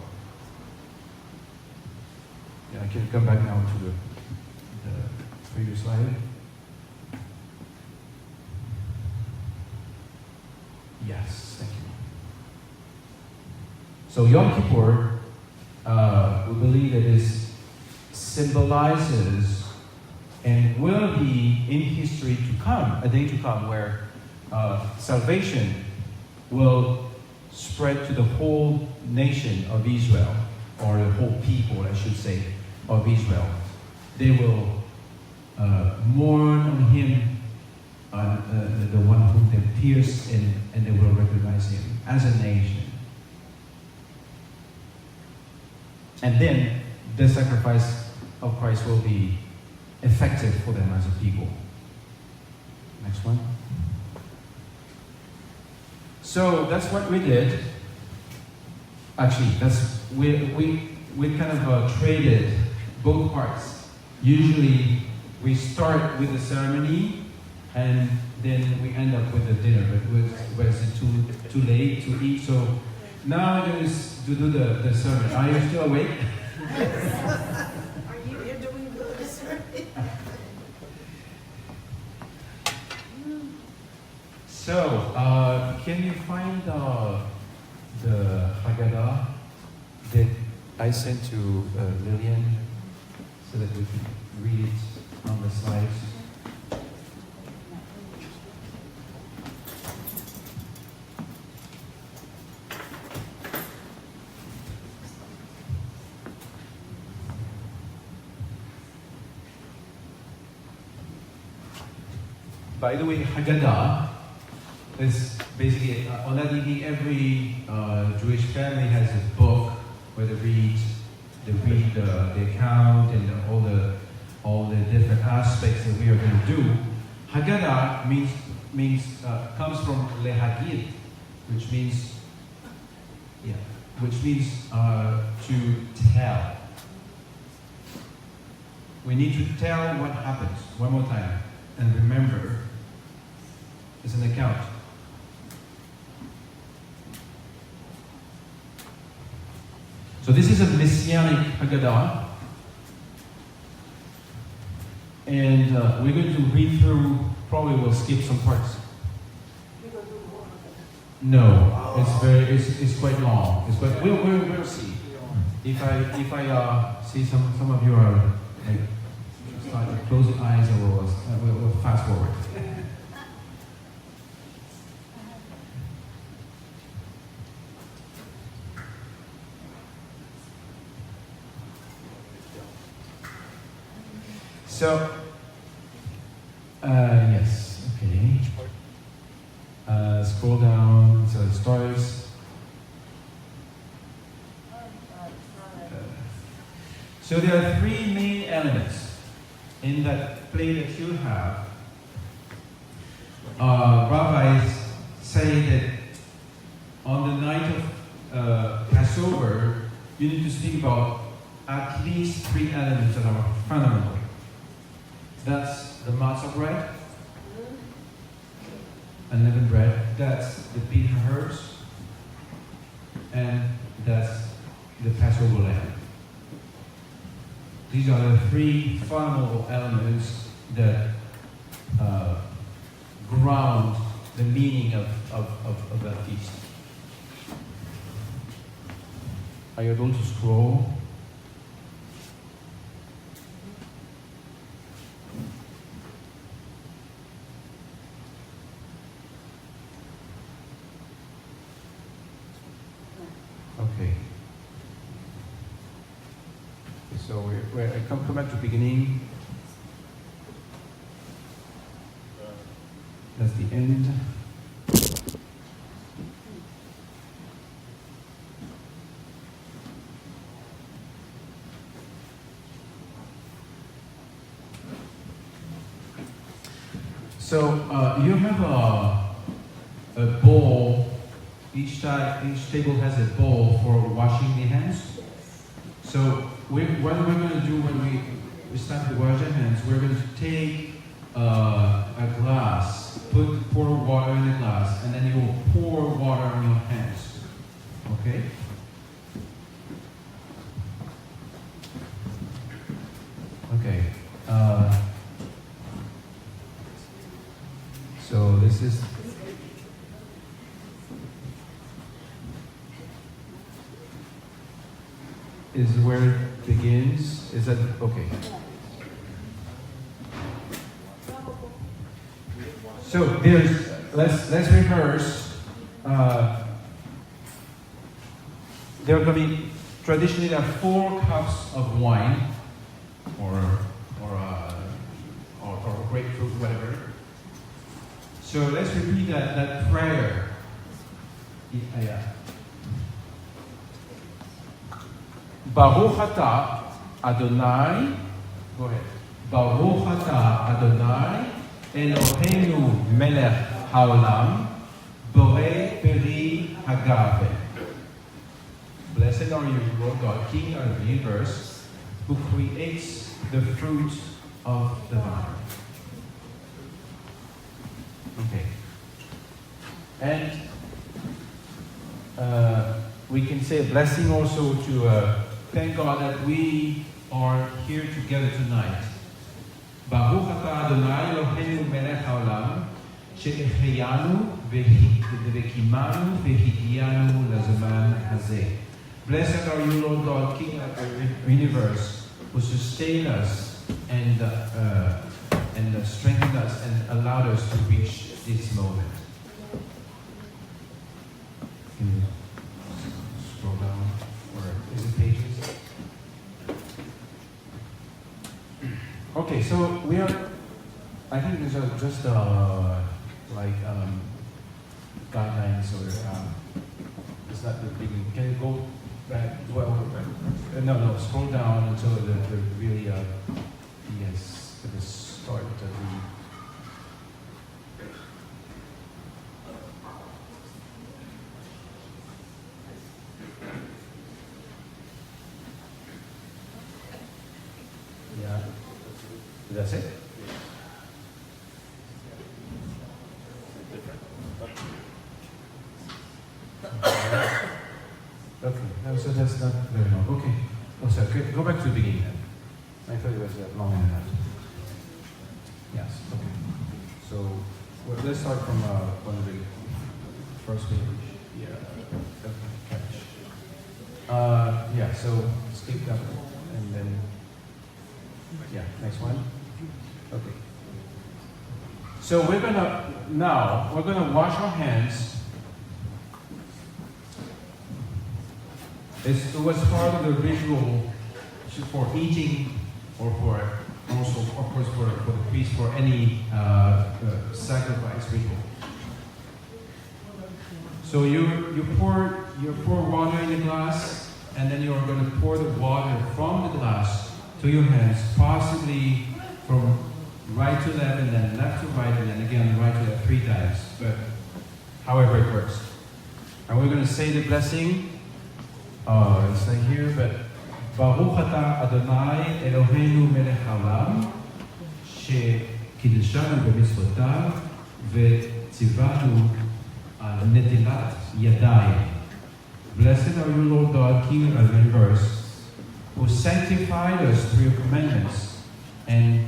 Yeah, I can come back now to the previous slide. Yes, thank you. So Yom Kippur, we believe that this symbolizes and will be in history to come, a day to come where salvation will spread to the whole nation of Israel, or the whole people, I should say, of Israel. They will mourn on him, the one whom they pierced, and they will recognize him as a nation. And then the sacrifice of Christ will be effective for them as a people. Next one. So that's what we did. Actually, we kind of traded both parts. Usually, we start with the ceremony, and then we end up with the dinner. But it was too late to eat, so now I'm going to do the sermon. Are you still awake? Are you here doing the sermon? So, can you find the Haggadah that I sent to Lillian so that we can read it on the slides? By the way, Haggadah is basically on that evening. Every Jewish family has a book where they read the account and all the different aspects that we are going to do. Haggadah comes from lehagid, which means to tell. We need to tell what happens one more time and remember. It's an account. So this is a Messianic Haggadah, and we're going to read through. Probably we'll skip some parts. No, it's quite long. We'll see. If I see some of you are like start to close your eyes, or we'll fast forward. So, yes, okay. Scroll down, so it starts. So there are three main elements in that play that you have. Rabbis say that on the night of Passover, you need to speak about at least three elements that are fundamental. That's the matzah bread, unleavened bread. That's the pita herbs, and that's the Passover lamb. These are the three fundamental elements that ground the meaning of that feast. Are you able to scroll? Okay. So we're come back to the beginning. That's the end. So you have a bowl. Each table has a bowl for washing the hands. So what we're going to do when we start to wash our hands, we're going to take a glass, pour water in the glass, and then you will pour water on your hands. Okay? Okay. So this is where it begins. Is that okay? So let's rehearse. There are going to be traditionally there are 4 cups of wine, or grapefruit, whatever. So let's repeat that prayer. Yeah. Baruch atah Adonai. Go ahead. Baruch atah Adonai Eloheinu melech haolam borei peri Hagave. Blessed are you, Lord God, King of the universe, who creates the fruit of the vine. Okay. And we can say a blessing also to thank God that we are here together tonight. Baruch atah Adonai Eloheinu melech haolam, she'eheyanu v'kimanu v'higyanu lazaman hazeh. Blessed are you, Lord God, King of the universe, who sustained us and strengthened us and allowed us to reach this moment. Can you scroll down, or is it pages? Okay, so we are. I think these are just like guidelines, or it's not the beginning. Can you go back? Well, no, scroll down until the really yes, to the start of the. Yeah, that's it. Okay, no, so that's not very long. Okay, oh, sorry, go back to the beginning then. I thought it was long enough. Yes, okay. So, well, let's start from one of the first page. Yeah, okay, catch. Yeah, so skip that one, and then, yeah, next one. Okay. So we're gonna wash our hands. It was part of the ritual for eating, or for also, of course, for the priest, for any sacrifice ritual. So you pour water in the glass, and then you are going to pour the water from the glass to your hands, possibly from right to left, and then left to right, and then again right to left 3 times. But however it works. And we're going to say the blessing. It's like here, but Baruch atah Adonai Eloheinu melech haolam, shekiddeshanu b'mitzvotav v'tzivanu al netilat yadayim. Blessed are you, Lord God, King of the universe, who sanctified us through your commandments and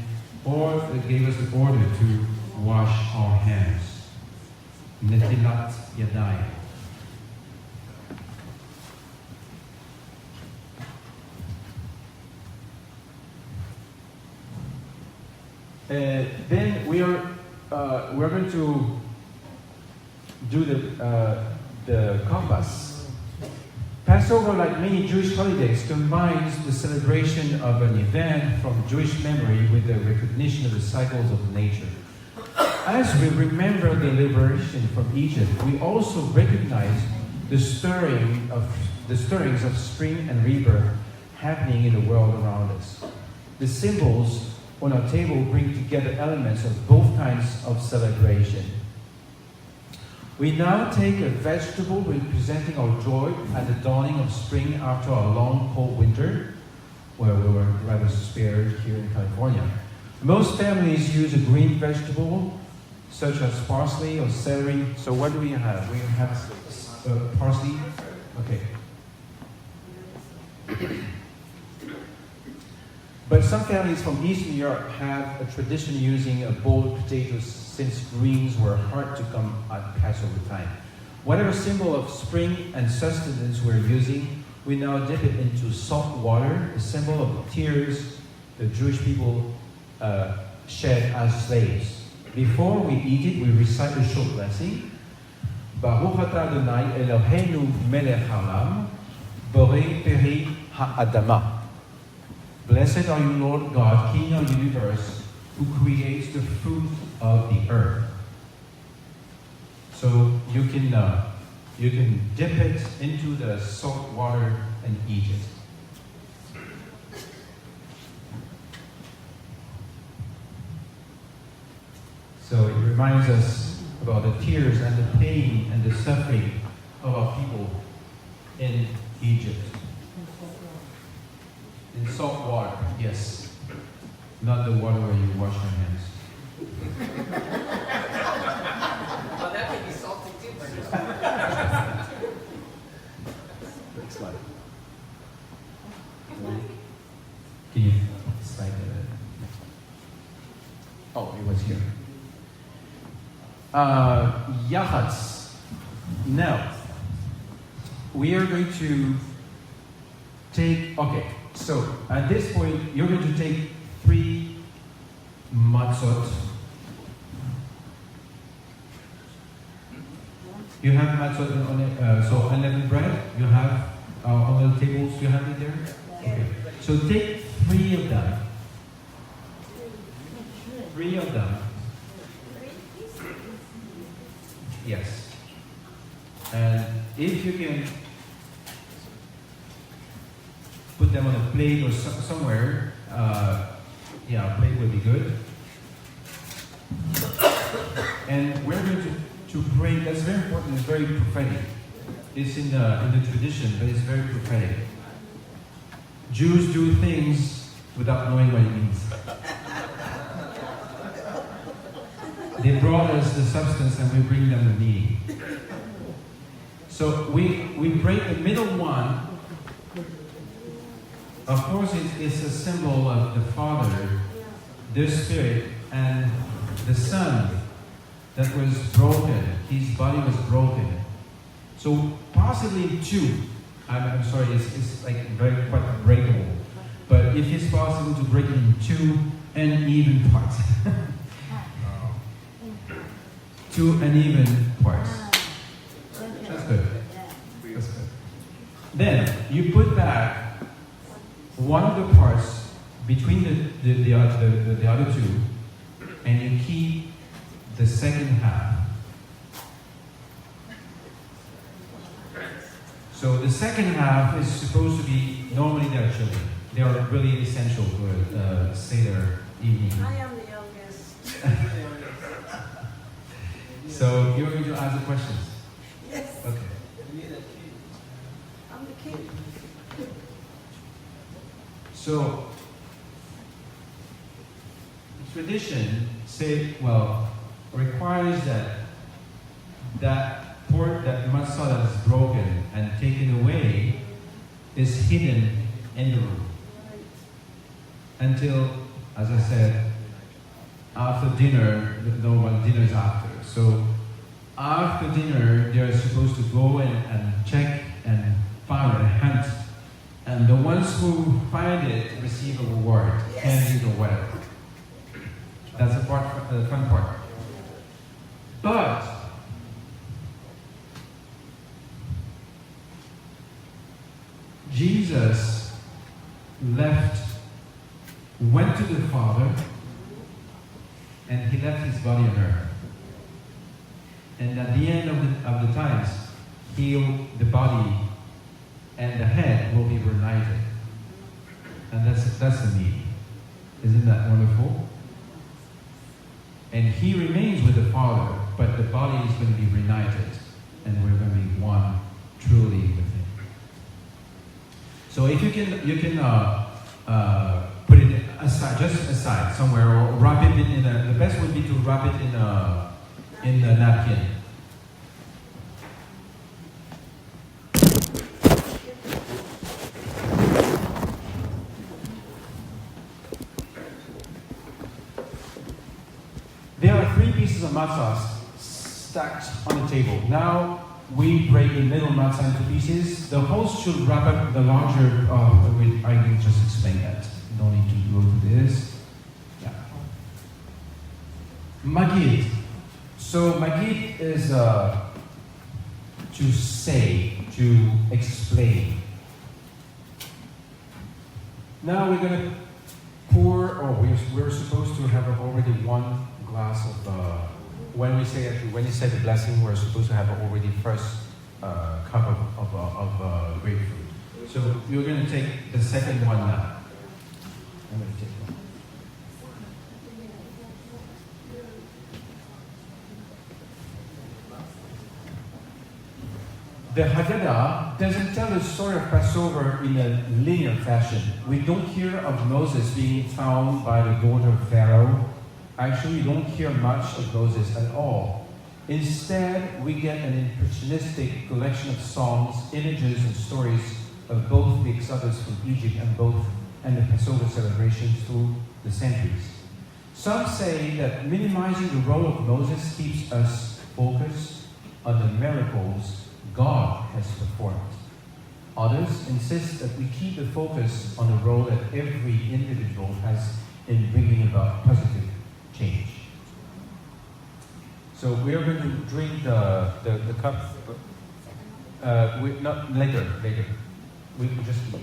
gave us the order to wash our hands. Netilat yadayim. Then we're going to do the compass. Passover, like many Jewish holidays, combines the celebration of an event from Jewish memory with the recognition of the cycles of nature. As we remember the liberation from Egypt, we also recognize the stirrings of spring and rebirth happening in the world around us. The symbols on our table bring together elements of both kinds of celebration. We now take a vegetable representing our joy at the dawning of spring after our long, cold winter, where we were rather spared here in California. Most families use a green vegetable, such as parsley or celery. So what do we have? We have parsley. Okay. But some families from Eastern Europe have a tradition of using boiled potatoes, since greens were hard to come at Passover time. Whatever symbol of spring and sustenance we're using, we now dip it into salt water, the symbol of the tears the Jewish people shed as slaves. Before we eat it, we recite a short blessing. Baruch atah Adonai Eloheinu melech haolam, borei peri ha'adamah. Blessed are you, Lord God, King of the universe, who creates the fruit of the earth. So you can dip it into the salt water and eat it. So it reminds us about the tears and the pain and the suffering about people in Egypt. In salt water, yes. Not the water where you wash your hands. Well, that could be salty too. Next slide. Can you slide the next one? Oh, it was here. Yachats. Now, we are going to take, okay, so at this point, you're going to take 3 matzot. You have matzot on it, so unleavened bread, you have on the tables, you have it there? Okay. So take 3 of them. 3 of them. Yes. And if you can put them on a plate or somewhere, yeah, a plate would be good. And we're going to pray. That's very important. It's very prophetic. It's in the tradition, but it's very prophetic. Jews do things without knowing what it means. They brought us the substance and we bring them the meaning. So we break the middle one. Of course, it's a symbol of the Father, the Spirit, and the Son that was broken. His body was broken. So possibly 2. I'm sorry, it's like very quite breakable. But if it's possible to break it in 2 uneven parts. 2 uneven parts. That's good. That's good. Then you put back one of the parts between the other 2, and you keep the second half. So the second half is supposed to be, normally they are children. They are really essential for Seder evening. I am the youngest. So you're going to ask the questions? Yes, Okay. I'm the king. So tradition requires that pork, that matzah that is broken and taken away is hidden in the room until, as I said, after dinner. Dinner is after. So after dinner, they are supposed to go and check and find and hunt. And the ones who find it receive a reward, candies or whatever. That's the fun part. But Jesus went to the Father, and he left his body on earth. And at the end of the times, the body and the head will be reunited. And that's the meaning. Isn't that wonderful? And he remains with the Father, but the body is going to be reunited, and we're going to be one truly with him. So if you can put it aside, just aside somewhere, or wrap it in the best would be to wrap it in a napkin. There are 3 pieces of matzah stacked on the table. Now we break the middle matzah into pieces. The host should wrap up the larger. I can just explain that. No need to go through this. Yeah. Magid. So Magid is to say, to explain. Now we're going to pour, we're supposed to have already 1 glass of, when you say the blessing, we're supposed to have already first cup of grapefruit. So you're going to take the second one now. I'm going to take one. the Haggadah doesn't tell the story of Passover in a linear fashion. We don't hear of Moses being found by the daughter of Pharaoh. Actually, we don't hear much of Moses at all. Instead, we get an impressionistic collection of songs, images, and stories of both the Exodus from Egypt and the Passover celebrations through the centuries. Some say that minimizing the role of Moses keeps us focused on the miracles God has performed. Others insist that we keep the focus on the role that every individual has in bringing about positive change. So we are going to drink the cup. Not later. We can just eat.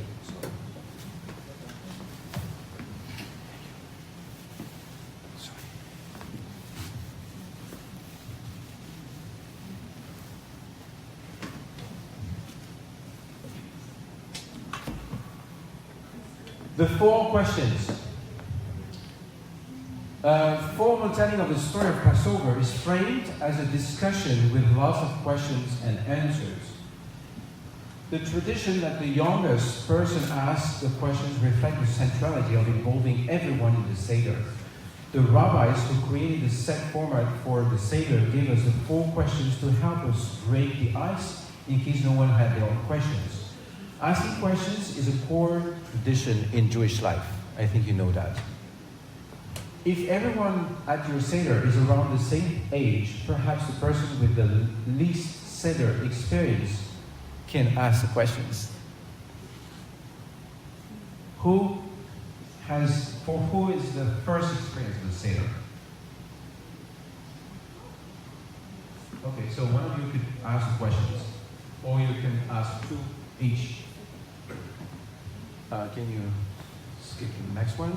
The four questions. Formal telling of the story of Passover is framed as a discussion with lots of questions and answers. The tradition that the youngest person asks the questions reflects the centrality of involving everyone in the Seder. The rabbis who created the set format for the Seder gave us the four questions to help us break the ice in case no one had their own questions. Asking questions is a core tradition in Jewish life. I think you know that. If everyone at your Seder is around the same age, perhaps the person with the least Seder experience can ask the questions. For who is the first experience of the Seder? Okay, so one of you could ask the questions, or you can ask two each. Can you skip to the next one?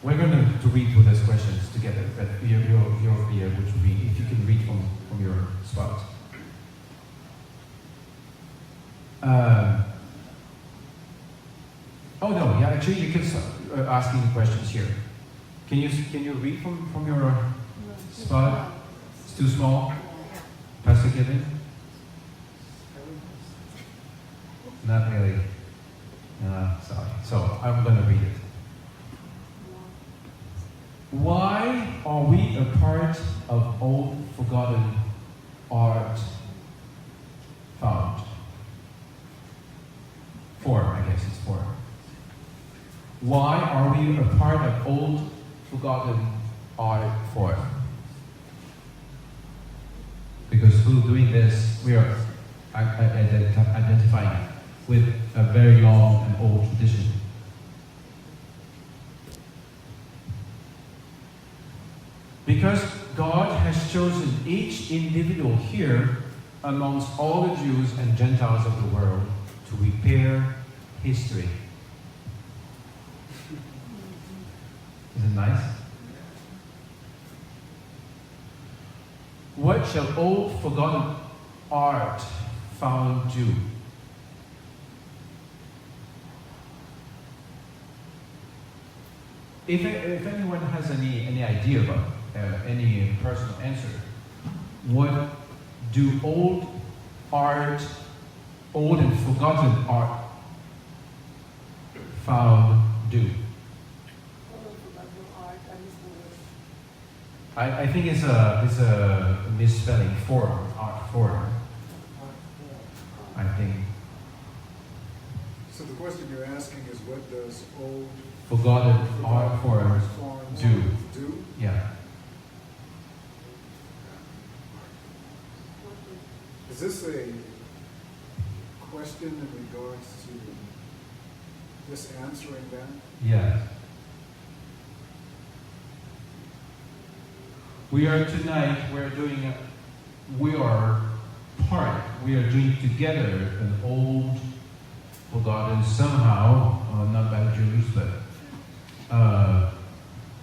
We're going to read through those questions together, but you'll be able to read if you can read from your spot. Actually, you can start asking the questions here. Can you read from your spot? It's too small. Pastor Kevin? Not really. Sorry. So I'm going to read it. Why are we a part of old forgotten art found? 4, I guess it's 4. Why are we a part of old forgotten art form? Because through doing this, we are identifying with a very long and old tradition. Because God has chosen each individual here amongst all the Jews and Gentiles of the world to repair history. Isn't it nice? What shall old forgotten art found do? If anyone has any idea about any personal answer, what do old and forgotten art found do? I think it's a misspelling form, art form. I think. So the question you're asking is, what does old forgotten art forms do? Yeah. Is this a question in regards to just answering that? Yes. We are doing together an old, forgotten somehow, not by Jews, but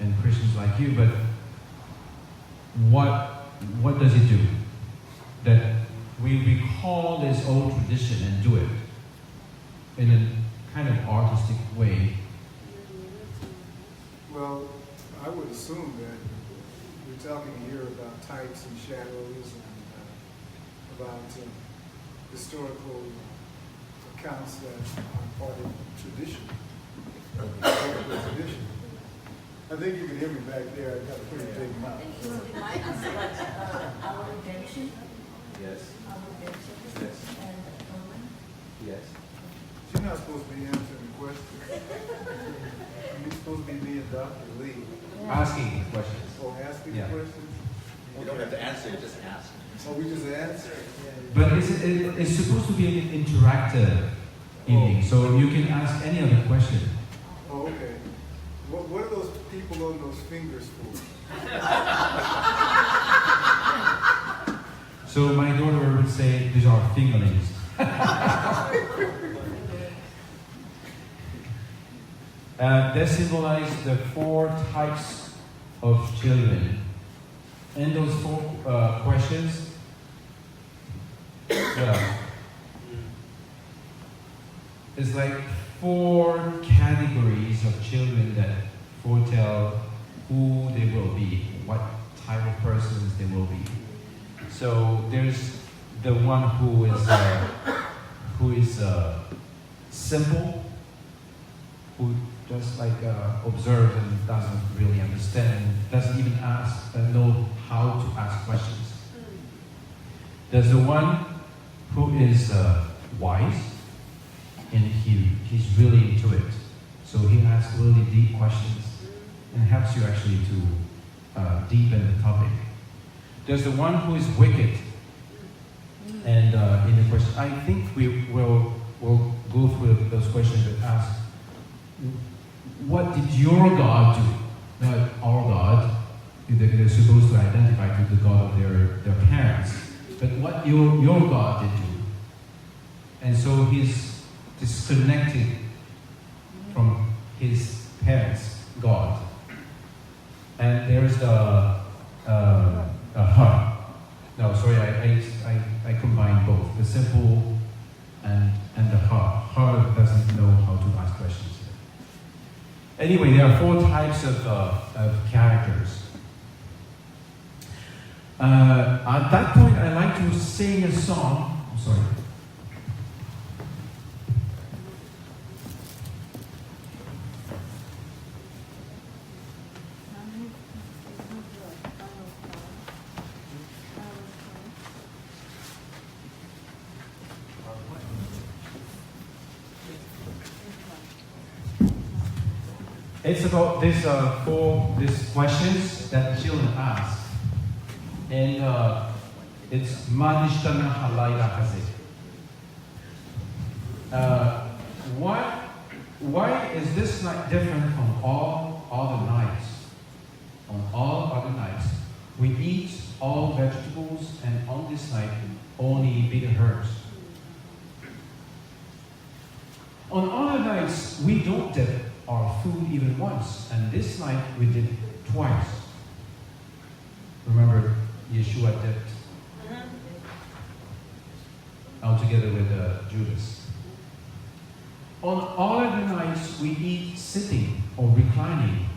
and Christians like you, but what does it do? That we recall this old tradition and do it in a kind of artistic way. Well, I would assume that we're talking here about types and shadows and about historical accounts that are part of tradition. Historical tradition. I think you can hear me back there. I've got a pretty big mouth. Mine is like our redemption, Yes. Yes. and atonement. Yes. You're not supposed to be answering questions. You're supposed to be being Dr. Lee. Asking questions. Or asking Yeah. questions. You don't have to answer, just ask. Oh, we just answer. But it's supposed to be an interactive evening, so you can ask any other question. Oh, okay. What are those people on those fingers for? So my daughter would say, these are fingerlings. They symbolize the 4 types of children. And those 4 questions, well, it's like 4 categories of children that foretell who they will be, what type of persons they will be. So there's the one who is simple, who just like observes and doesn't really understand, doesn't even ask, know how to ask questions. There's the one who is wise, and he's really into it. So he asks really deep questions and helps you actually to deepen the topic. There's the one who is wicked, and in the question, I think we'll go through those questions and ask, what did your God do? Not our God. They're supposed to identify with the God of their parents. But what your God did do. And so he's disconnected from his parents' God. And there's the her. No, sorry, I combined both. The simple and the her. Her doesn't know how to ask questions. Anyway, there are 4 types of characters. At that point, I like to sing a song. I'm sorry. It's about these 4 questions that children ask. And it's Manishtana Halayla Haze. Why is this night different from all other nights? On all other nights, we eat all vegetables, and on this night, only bitter herbs. On other nights, we don't dip our food even once, and this night we did twice. Remember, Yeshua dipped all together with Judas. On all other nights, we eat sitting or reclining,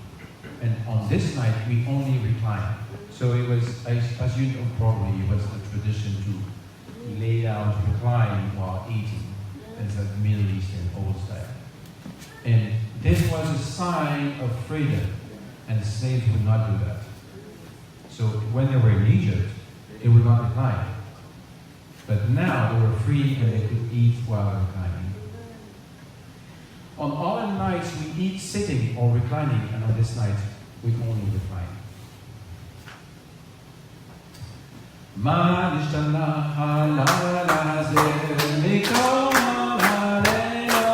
and on this night, we only recline. So it was, as you know probably, it was the tradition to lay down to recline while eating. It's a Middle Eastern old style. And this was a sign of freedom, and slaves would not do that. So when they were in Egypt, they would not recline. But now they were free and they could eat while reclining. On all nights we eat sitting or reclining, and on this night we only recline. Ma nishtana halala zeh mikol haleon,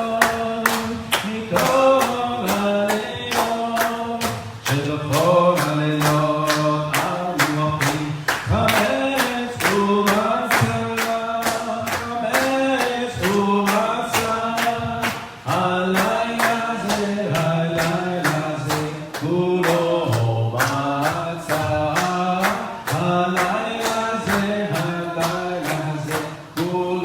mikol haleon, shebachol haleon al mochi, chametz umatzah, chametz umatzah, halayla zeh, kulo matzah, halayla zeh, kulo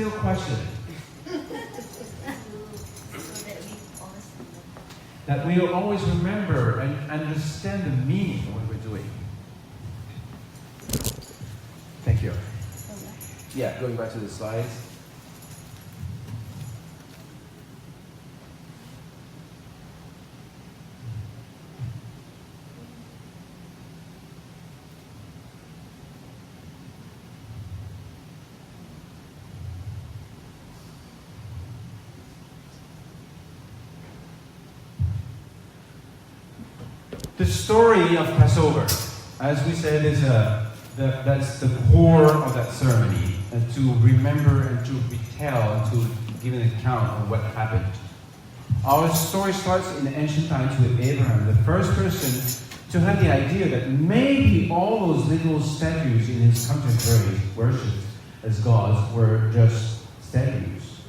still question. That we will always remember and understand the meaning of what we're doing. Thank you. Yeah, going back to the slides. The story of Passover, as we said, is that's the core of that ceremony, and to remember and to retell and to give an account of what happened. Our story starts in ancient times with Abraham, the first person to have the idea that maybe all those little statues in his contemporaries worshipped as gods were just statues.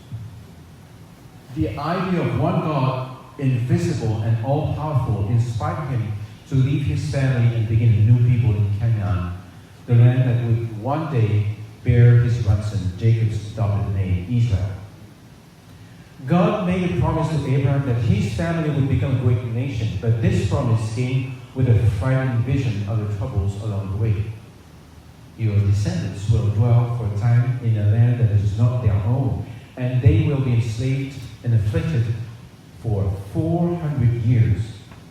The idea of one God, invisible and all-powerful, inspired him to leave his family and begin a new people in Canaan, the land that would one day bear his grandson, Jacob's adopted name, Israel. God made a promise to Abraham that his family would become a great nation, but this promise came with a frightening vision of the troubles along the way. Your descendants will dwell for a time in a land that is not their own, and they will be enslaved and afflicted for 400 years.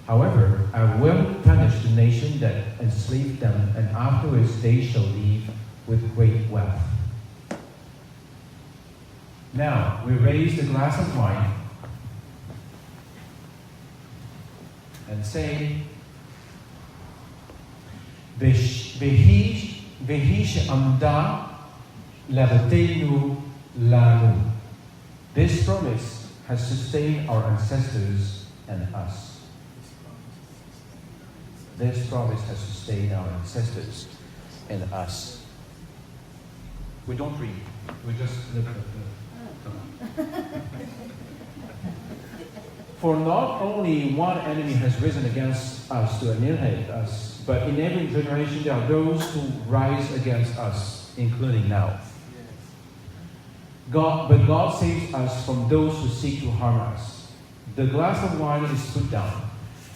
However, I will punish the nation that enslaved them, and afterwards they shall leave with great wealth. Now, we raise the glass of wine and say, Vehi she'amda levatenu lanu. This promise has sustained our ancestors and us. This promise has sustained our ancestors and us. We don't read. We just look at the. For not only one enemy has risen against us to annihilate us, but in every generation there are those who rise against us, including now. But God saves us from those who seek to harm us. The glass of wine is put down.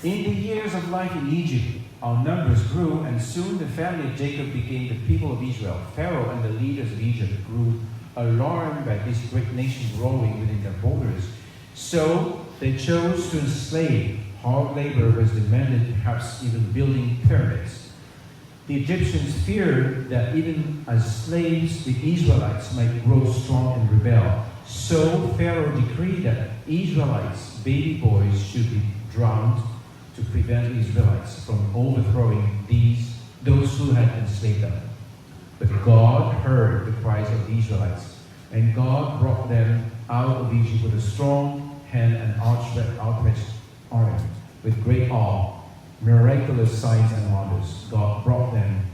In the years of life in Egypt, our numbers grew, and soon the family of Jacob became the people of Israel. Pharaoh and the leaders of Egypt grew alarmed by this great nation growing within their borders. So they chose to enslave. Hard labor was demanded, perhaps even building pyramids. The Egyptians feared that even as slaves, the Israelites might grow strong and rebel. So Pharaoh decreed that Israelites, baby boys, should be drowned to prevent the Israelites from overthrowing those who had enslaved them. But God heard the cries of the Israelites, and God brought them out of Egypt with a strong hand and outstretched arm, with great awe, miraculous signs and wonders. God brought them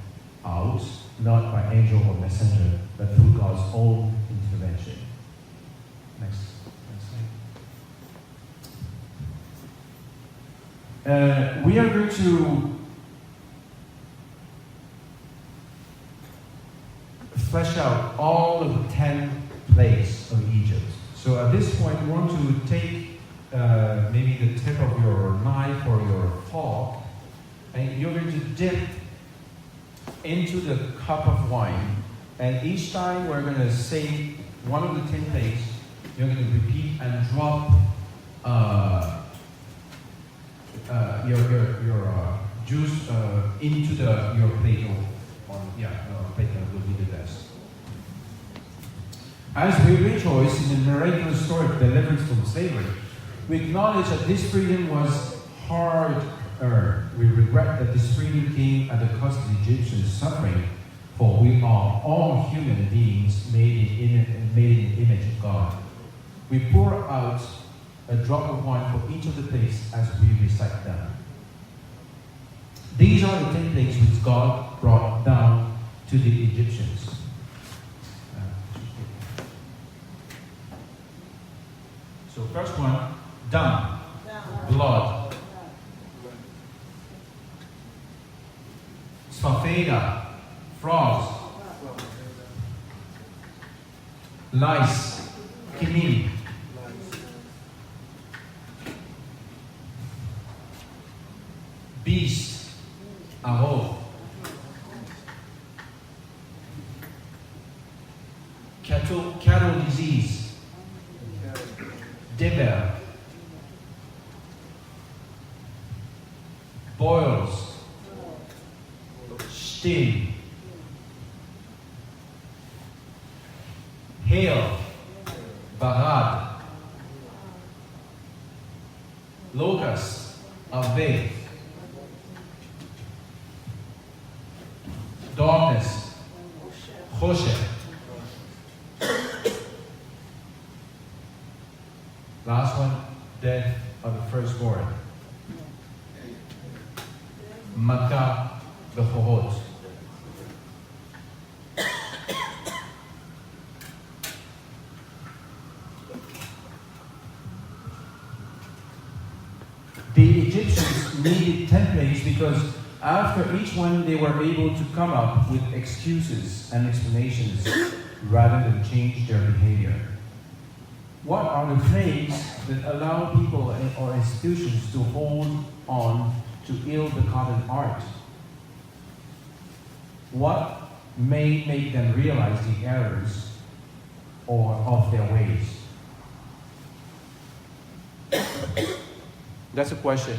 out, not by angel or messenger, but through God's own intervention. Next slide. We are going to flesh out all of the 10 plagues of Egypt. So at this point, we want to take maybe the tip of your knife or your fork, and you're going to dip into the cup of wine. And each time we're going to say one of the 10 plagues, you're going to repeat and drop your juice into your plate plate will be the best. As we rejoice in the miraculous story of deliverance from slavery, we acknowledge that this freedom was hard earned. We regret that this freedom came at the cost of the Egyptians' suffering, for we are all human beings made in the image of God. We pour out a drop of wine for each of the plagues as we recite them. These are the 10 plagues which God brought down to the Egyptians. So first one, dung, blood. Sphafeda, frogs. Lice. Kimin. Beast. Aro. Cattle disease. Deber. Boils. Sting. Hail. Barad. Locust. Ave. Darkness. Choshe. Last one, death of the firstborn. Mata Bechorot. The Egyptians needed templates because after each one they were able to come up with excuses and explanations rather than change their behavior. What are the plagues that allow people or institutions to hold on to ill-begotten art? What may make them realize the errors or of their ways? That's a question.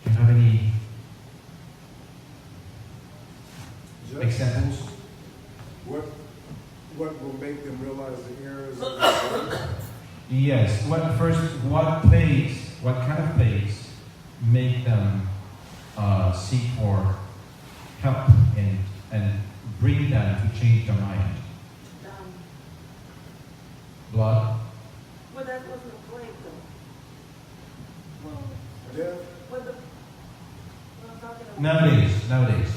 Do you have any examples? What will make them realize the errors of their ways? Yes. What kind of plagues make them seek for help and bring them to change their mind? Blood. Well, that wasn't a plague though. Well, Death? well, I'm talking about. Nowadays. Oh, nowadays?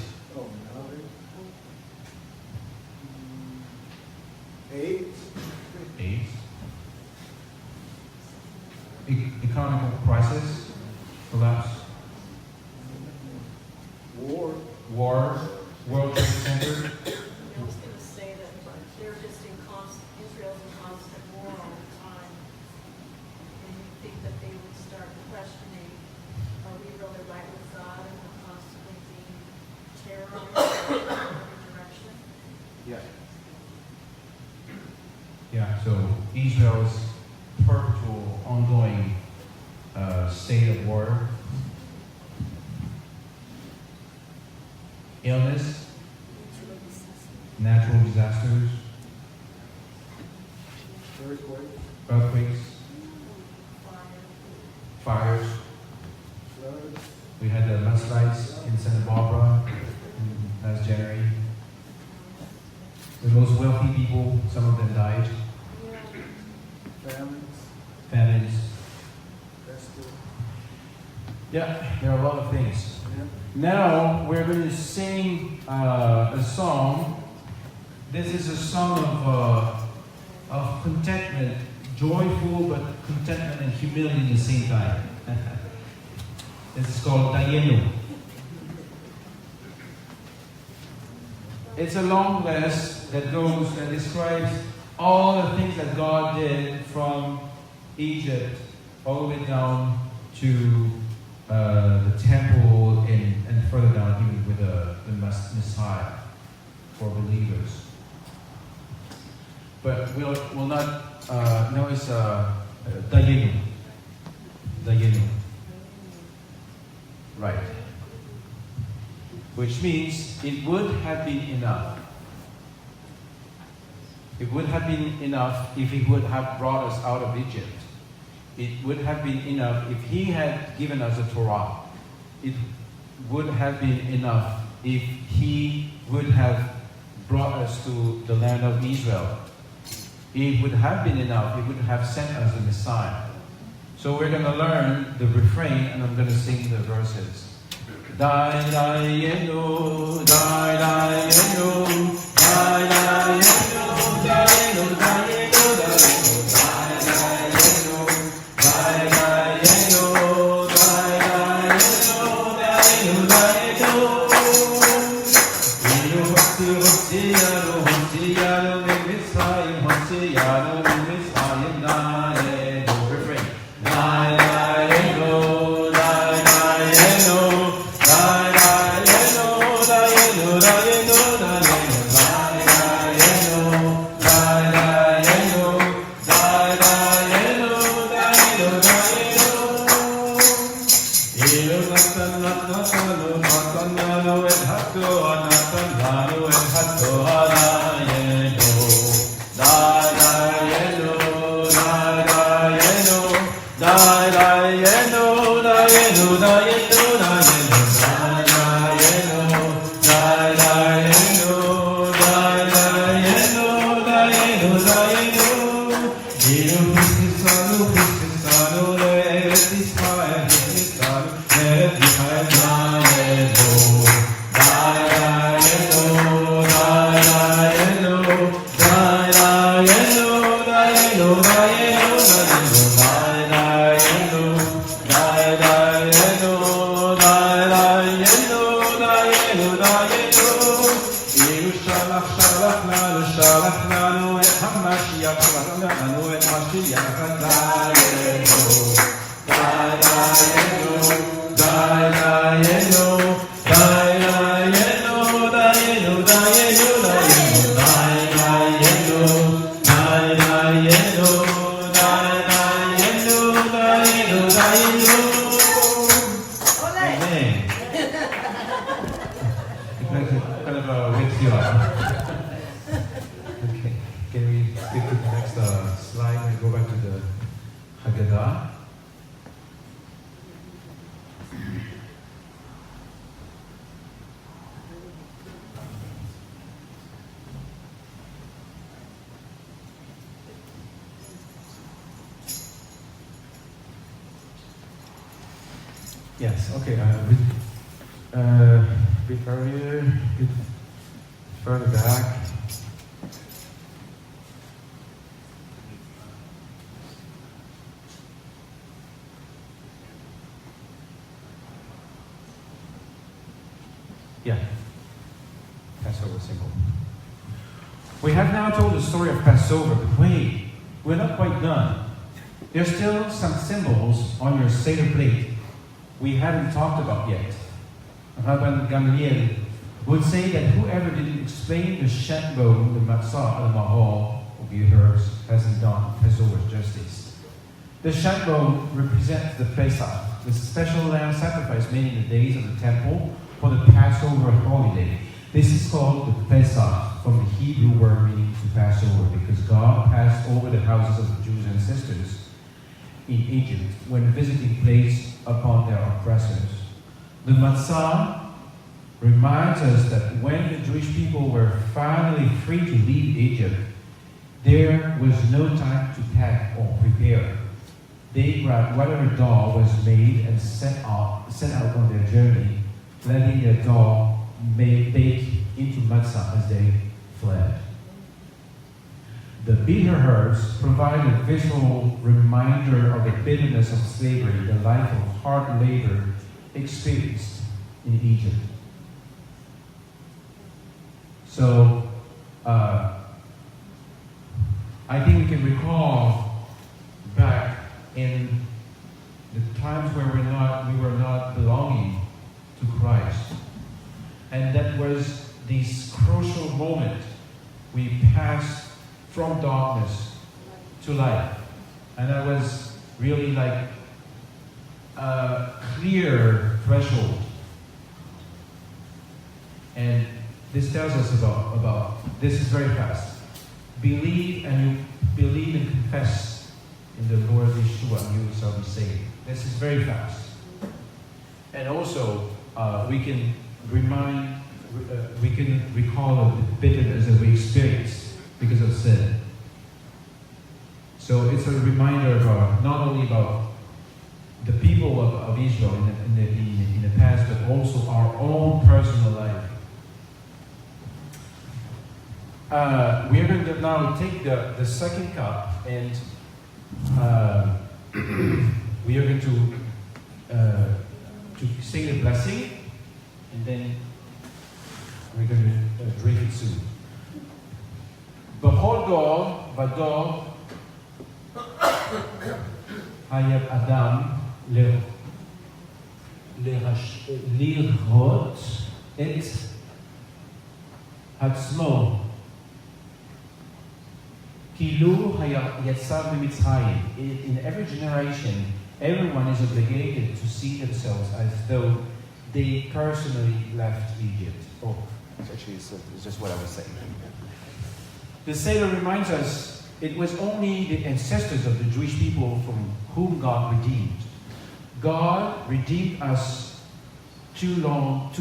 AIDS? AIDS. Economic crisis. Collapse. War? War. World Trade Center. I was going to say that they're just Israel's in constant war all the time. And you think that they would start questioning, are we really right with God and we're constantly being terrorized in every direction? Yeah. Yeah, so Israel's perpetual, ongoing state of war, illness, natural disasters, earthquakes, fires. Floods? We had the mudslides in Santa Barbara last January. The most wealthy people, some of them died. Famines? Famines. That's the... Yeah, there are a lot of things. Yeah. Now we're going to sing a song. This is a song of contentment, joyful but contentment and humility at the same time. This is called Dayenu. It's a long list that goes and describes all the things that God did from Egypt all the way down to the temple and further down, even with the Messiah for believers. But we'll not know it's Dayenu. Dayenu. Right. Which means it would have been enough. It would have been enough if He would have brought us out of Egypt. It would have been enough if He had given us a Torah. It would have been enough if He would have brought us to the land of Israel. It would have been enough. It would have sent us the Messiah. So we're going to learn the refrain and I'm going to sing the verses. Dai Dayenu, Dai Dayenu, Dai Dayenu, Dayenu, Dayenu, Dayenu, Dai Dayenu, Dai Dayenu, Dayenu, Dayenu, Dayenu, Kavana Anu and Mashiach Dayeno, Dayeno, Dayeno, Dayeno, Dayeno, Dayeno, Dayeno, Dayeno. Amen. Kind of wakes you up. Okay. Can we skip to the next slide and go back to the Haggadah? Yes, okay. Bit earlier, bit further back. Yeah, Passover symbol. We have now told the story of Passover, but wait, we're not quite done. There's still some symbols on your Seder plate we haven't talked about yet. Rabban Gamliel would say that whoever didn't explain the shenbon, the matzah, the mahal, of the herbs, hasn't done Passover justice. The shenbon represents the Pesach, the special lamb sacrifice made in the days of the temple for the Passover holiday. This is called the Pesach, from the Hebrew word meaning to pass over, because God passed over the houses of the Jews' ancestors in Egypt when visiting place upon their oppressors. The matzah reminds us that when the Jewish people were finally free to leave Egypt, there was no time to pack or prepare. They grabbed whatever dough was made and set out on their journey, letting their dough bake into matzah as they fled. The bitter herbs provide a visual reminder of the bitterness of slavery, the life of hard labor experienced in Egypt. So, I think we can recall back in the times where we were not belonging to Christ. And that was this crucial moment we passed from darkness to light. And that was really like a clear threshold. And this tells us about this is very fast. Believe and you believe and confess in the Lord Yeshua and you shall be saved. This is very fast. And also we can recall of the bitterness that we experienced because of sin. So it's a reminder of not only about the people of Israel in the past, but also our own personal life. We are going to now take the second cup and we are going to say the blessing, and then we're going to drink it soon. B'chol dor v'dor hayab Adam lirot et atzmo kilu yatsav b'mitzrayim. In every generation, everyone is obligated to see themselves as though they personally left Egypt. Oh, actually, it's just what I was saying. The Seder reminds us it was only the ancestors of the Jewish people from whom God redeemed. God redeemed us along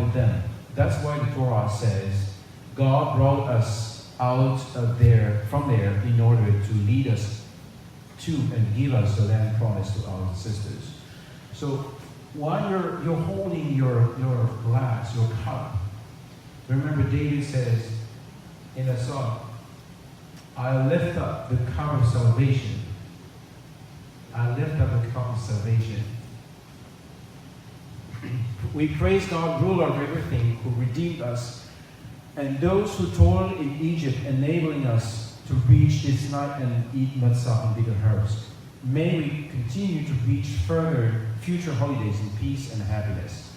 with them. That's why the Torah says God brought us out from there in order to lead us to and give us the land promised to our ancestors. So while you're holding your glass, your cup, remember David says in a song, I lift up the cup of salvation. I lift up the cup of salvation. We praise God, ruler of everything, who redeemed us, and those who toiled in Egypt, enabling us to to reach this night and eat matzah and bitter herbs. May we continue to reach further future holidays in peace and happiness.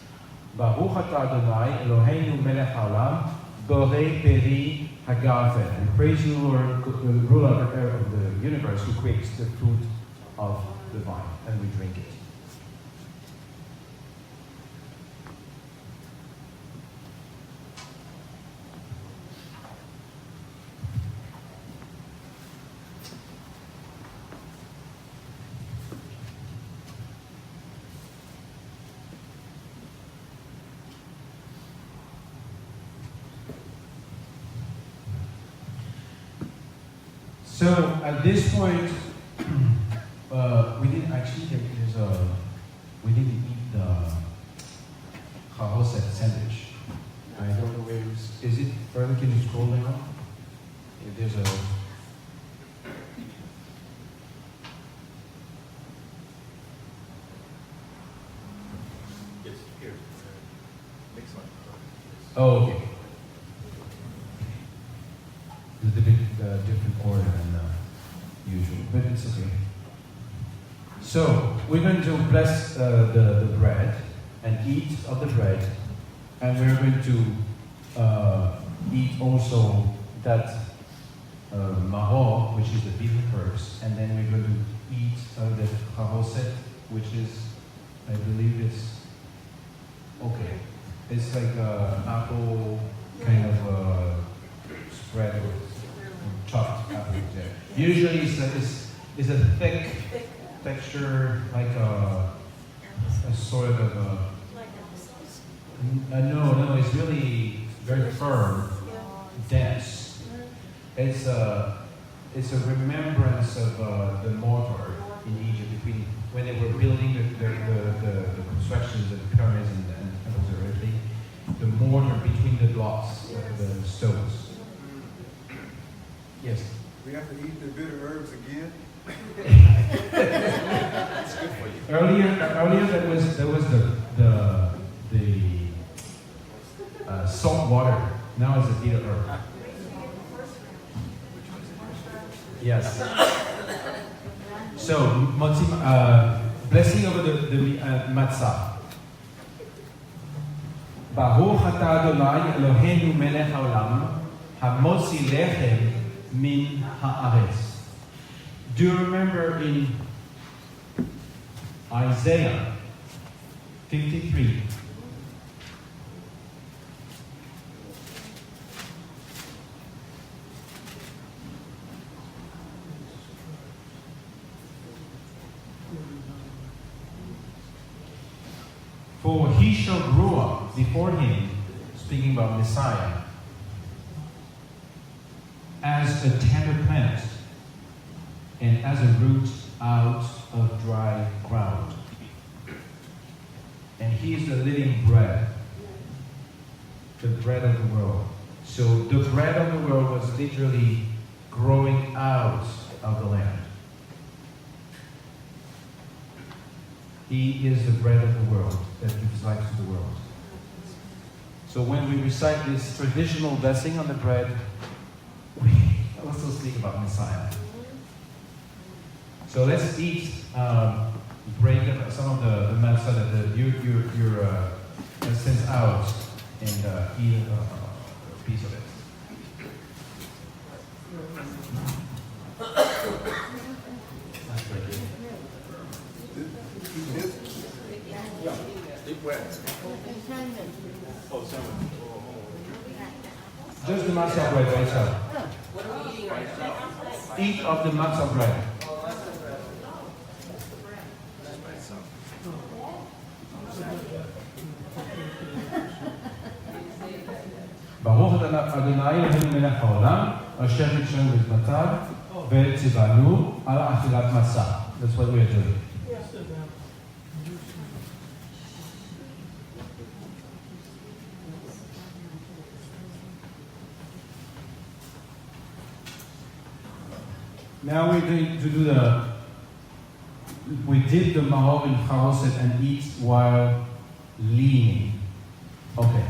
Baruch atah Adonai Eloheinu melech haolam, borei peri hagafen. And praise you, Lord, ruler of the universe, who creates the fruit of the vine, and we drink it. So at this point, we didn't actually. We didn't eat the charoset sandwich. I don't know where is it. Further, can you scroll down? If there's a. It's here. Next one. Oh, okay. It's a bit different order than usual, but it's okay. So we're going to bless the bread and eat of the bread, and we're going to eat also that maror, which is the bitter herbs, and then we're going to eat the charoset, which is, I believe it's okay. It's like apple kind of spread with chopped apples there. Usually it's a thick texture, like a sort of a. Like applesauce? No, it's really very firm, dense. It's a remembrance of the mortar in Egypt between when they were building the constructions of the pyramids and temples and everything. The mortar between the blocks, the stones. Yes. We have to eat the bitter herbs again. It's good for you. Earlier there was the salt water. Now it's a bitter herb. Yes. So blessing over the matzah. Baruch atah Adonai Eloheinu melech haolam, hamotzi lechem min haaretz. Do you remember in Isaiah 53? For he shall grow up before him, speaking about Messiah, as a tender plant, and as a root out of dry ground. And he is the living bread, the bread of the world. So the bread of the world was literally growing out of the land. He is the bread of the world that gives life to the world. So when we recite this traditional blessing on the bread, we also speak about Messiah. So let's eat, break some of the matzah that you're sends out, and eat a piece of it. Deep wet. Oh, salmon. Just the matzah bread by itself. What are we eating right now? Eat of the matzah bread. ברוך אדוני אלוהינו מלך העולם, אשר קידשנו בזמניו וציוונו על אכילת מצה. That's what we are doing. Now we're going to do we dip the maror in charoset and eat while leaning. Okay.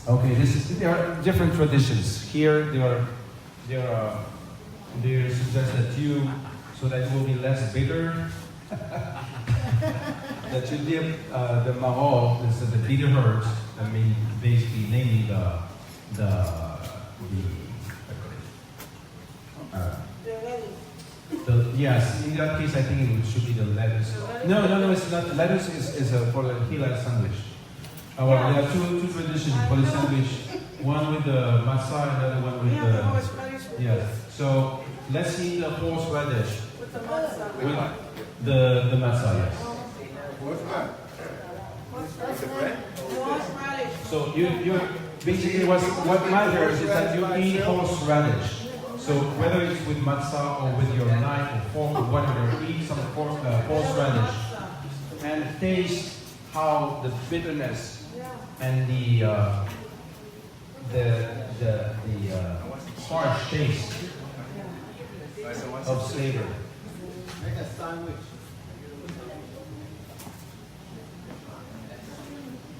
Okay, there are different traditions. Here, they suggest that so that it will be less bitter, that you dip the maror, the bitter herbs, basically, namely yes, in that case, I think it should be the lettuce. No, it's not. Lettuce is for the Hillel sandwich. Well, there are two traditions for the sandwich. One with the matzah and the other one with the... Yes. So, let's see the horseradish. With the matzah. With the matzah, yes. What's that? Horseradish. So, you basically, what matters is that you eat horseradish. So, whether it's with matzah or with your knife or fork or whatever, eat some horseradish and taste how the bitterness and the harsh taste of flavor. Make a sandwich.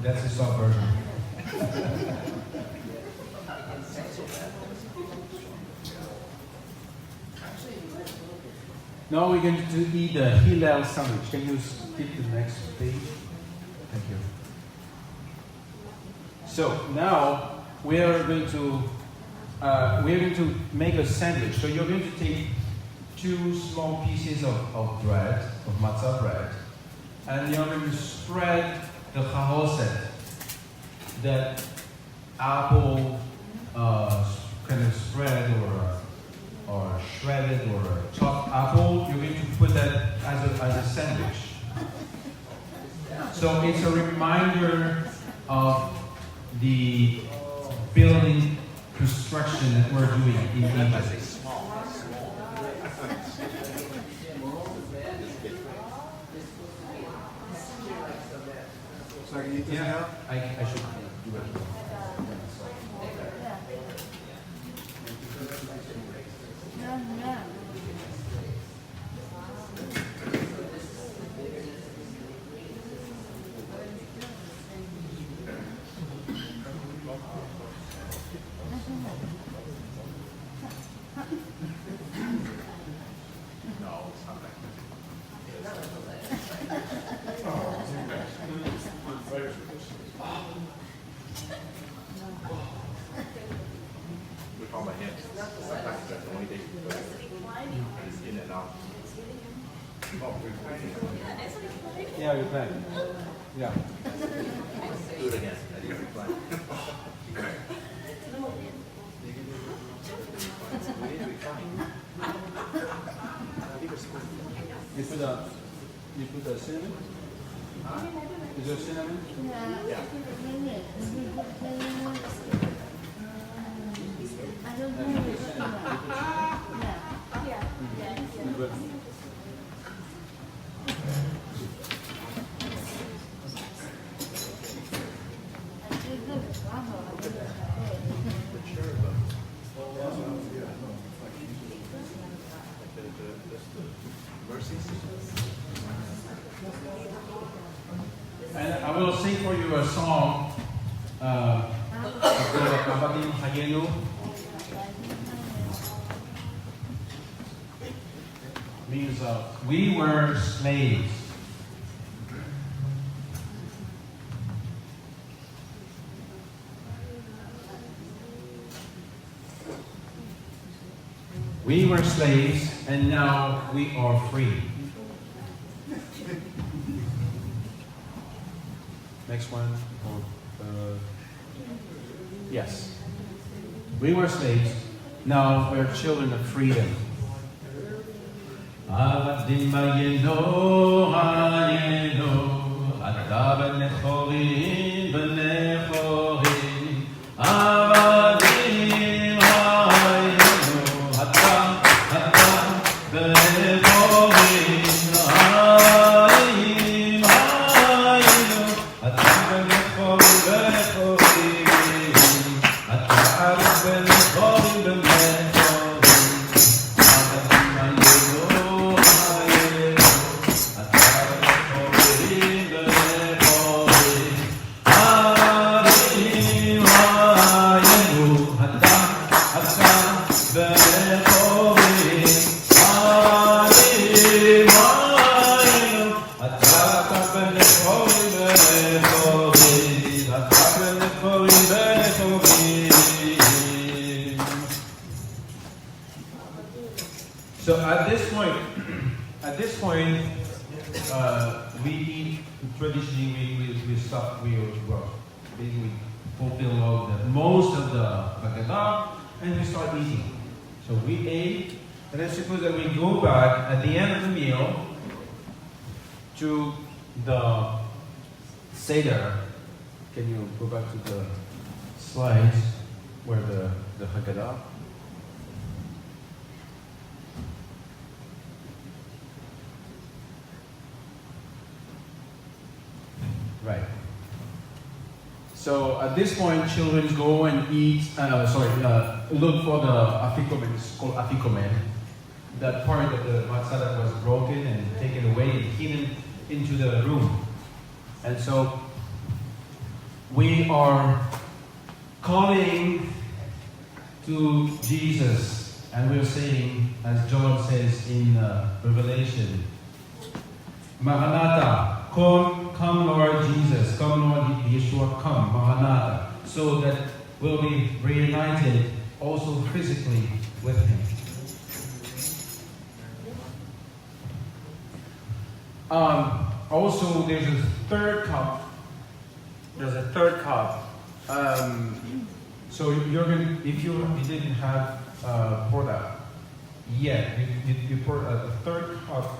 That's the soft version. Now we're going to eat the Hillel sandwich. Can you skip the next page? Thank you. So now we are going to make a sandwich. So you're going to take 2 small pieces of bread, of matzah bread, and you're going to spread the charoset, that apple kind of spread or shredded or chopped apple. You're going to put that as a sandwich. So it's a reminder of the building construction that we're doing in Egypt. So I can eat this now? I should do it. With all my hands. Sometimes that's the only day. It's in and out. Oh, Yeah, you can. Yeah. do it again. I didn't reply. You put the cinnamon? Is there cinnamon? I don't know. Good. And I will sing for you a song of the Abadim Hayenu. Means we were slaves. We were slaves, and now we are free. Next one. Yes. We were slaves, now we're children of freedom. Avadim hayeno hayeno, ata b'nechorim b'nechorim. Avadim hayeno, ata b'nechorim. Hayim hayeno, ata b'nechorim b'nechorim. Ata b'nechorim b'nechorim. So at this point, we eat traditionally. We stop. We fulfill most of the Haggadah, and we start eating. So we ate, and then suppose that we go back at the end of the meal to the Seder. Can you go back to the slides where the Haggadah? Right. So at this point, children go and eat. Look for the afikomen. It's called afikomen. That part of the matzah that was broken and taken away and hidden into the room. And so we are calling to Jesus, and we're saying, as John says in Revelation, Maranatha. Come Lord Jesus, come Lord Yeshua, come, Maranatha, so that we'll be reunited also physically with Him. Also, there's a third cup. So you're going, if you didn't have poured out yet, you pour a third cup.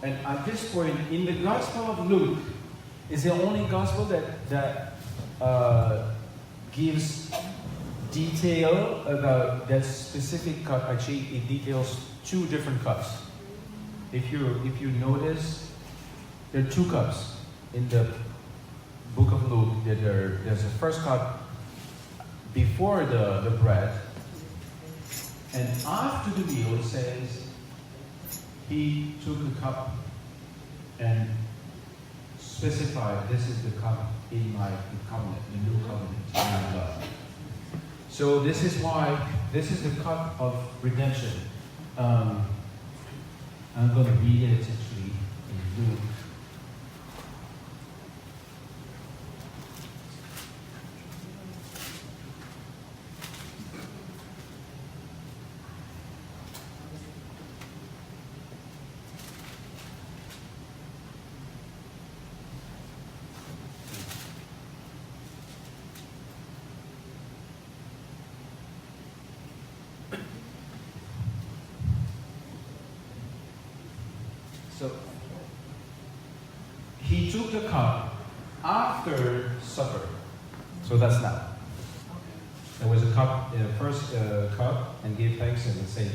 And at this point, in the Gospel of Luke, is the only Gospel that gives detail about that specific cup. Actually, it details two different cups. If you notice, there are two cups in the book of Luke. There's a first cup before the bread, and after the meal, it says, He took the cup and specified, this is the cup in my covenant, the new covenant in my blood. So this is why, this is the cup of redemption. I'm going to read it actually in Luke. So He took the cup after supper. So that's now. There was a cup, first cup, and gave thanks and said,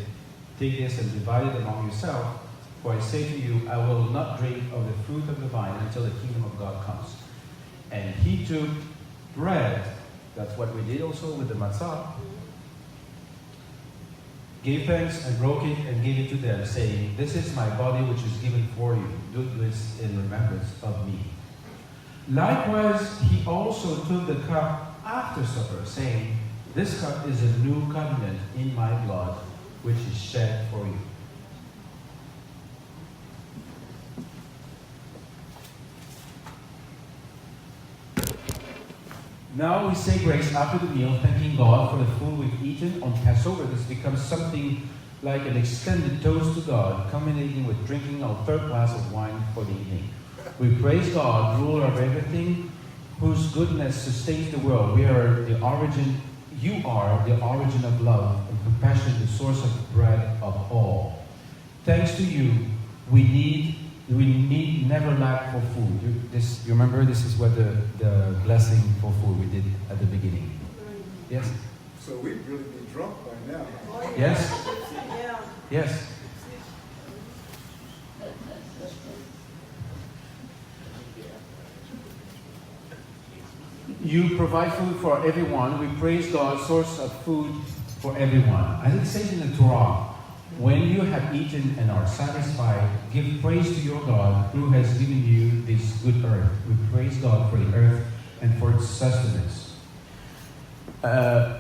"Take this and divide it among yourself. For I say to you, I will not drink of the fruit of the vine until the kingdom of God comes." And He took bread. That's what we did also with the matzah. Gave thanks and broke it and gave it to them, saying, "This is my body which is given for you. Do this in remembrance of me." Likewise, He also took the cup after supper, saying, "This cup is a new covenant in my blood, which is shed for you." Now we say grace after the meal, thanking God for the food we've eaten on Passover. This becomes something like an extended toast to God, culminating with drinking our third glass of wine for the evening. We praise God, ruler of everything, whose goodness sustains the world. You are the origin of love and compassion, the source of bread of all. Thanks to you, we need never lack for food. You remember, this is what the blessing for food we did at the beginning. Yes? So we'd really be drunk by now. Yes? Yeah. Yes. You provide food for everyone. We praise God, source of food for everyone. As it says in the Torah, when you have eaten and are satisfied, give praise to your God who has given you this good earth. We praise God for the earth and for its sustenance. I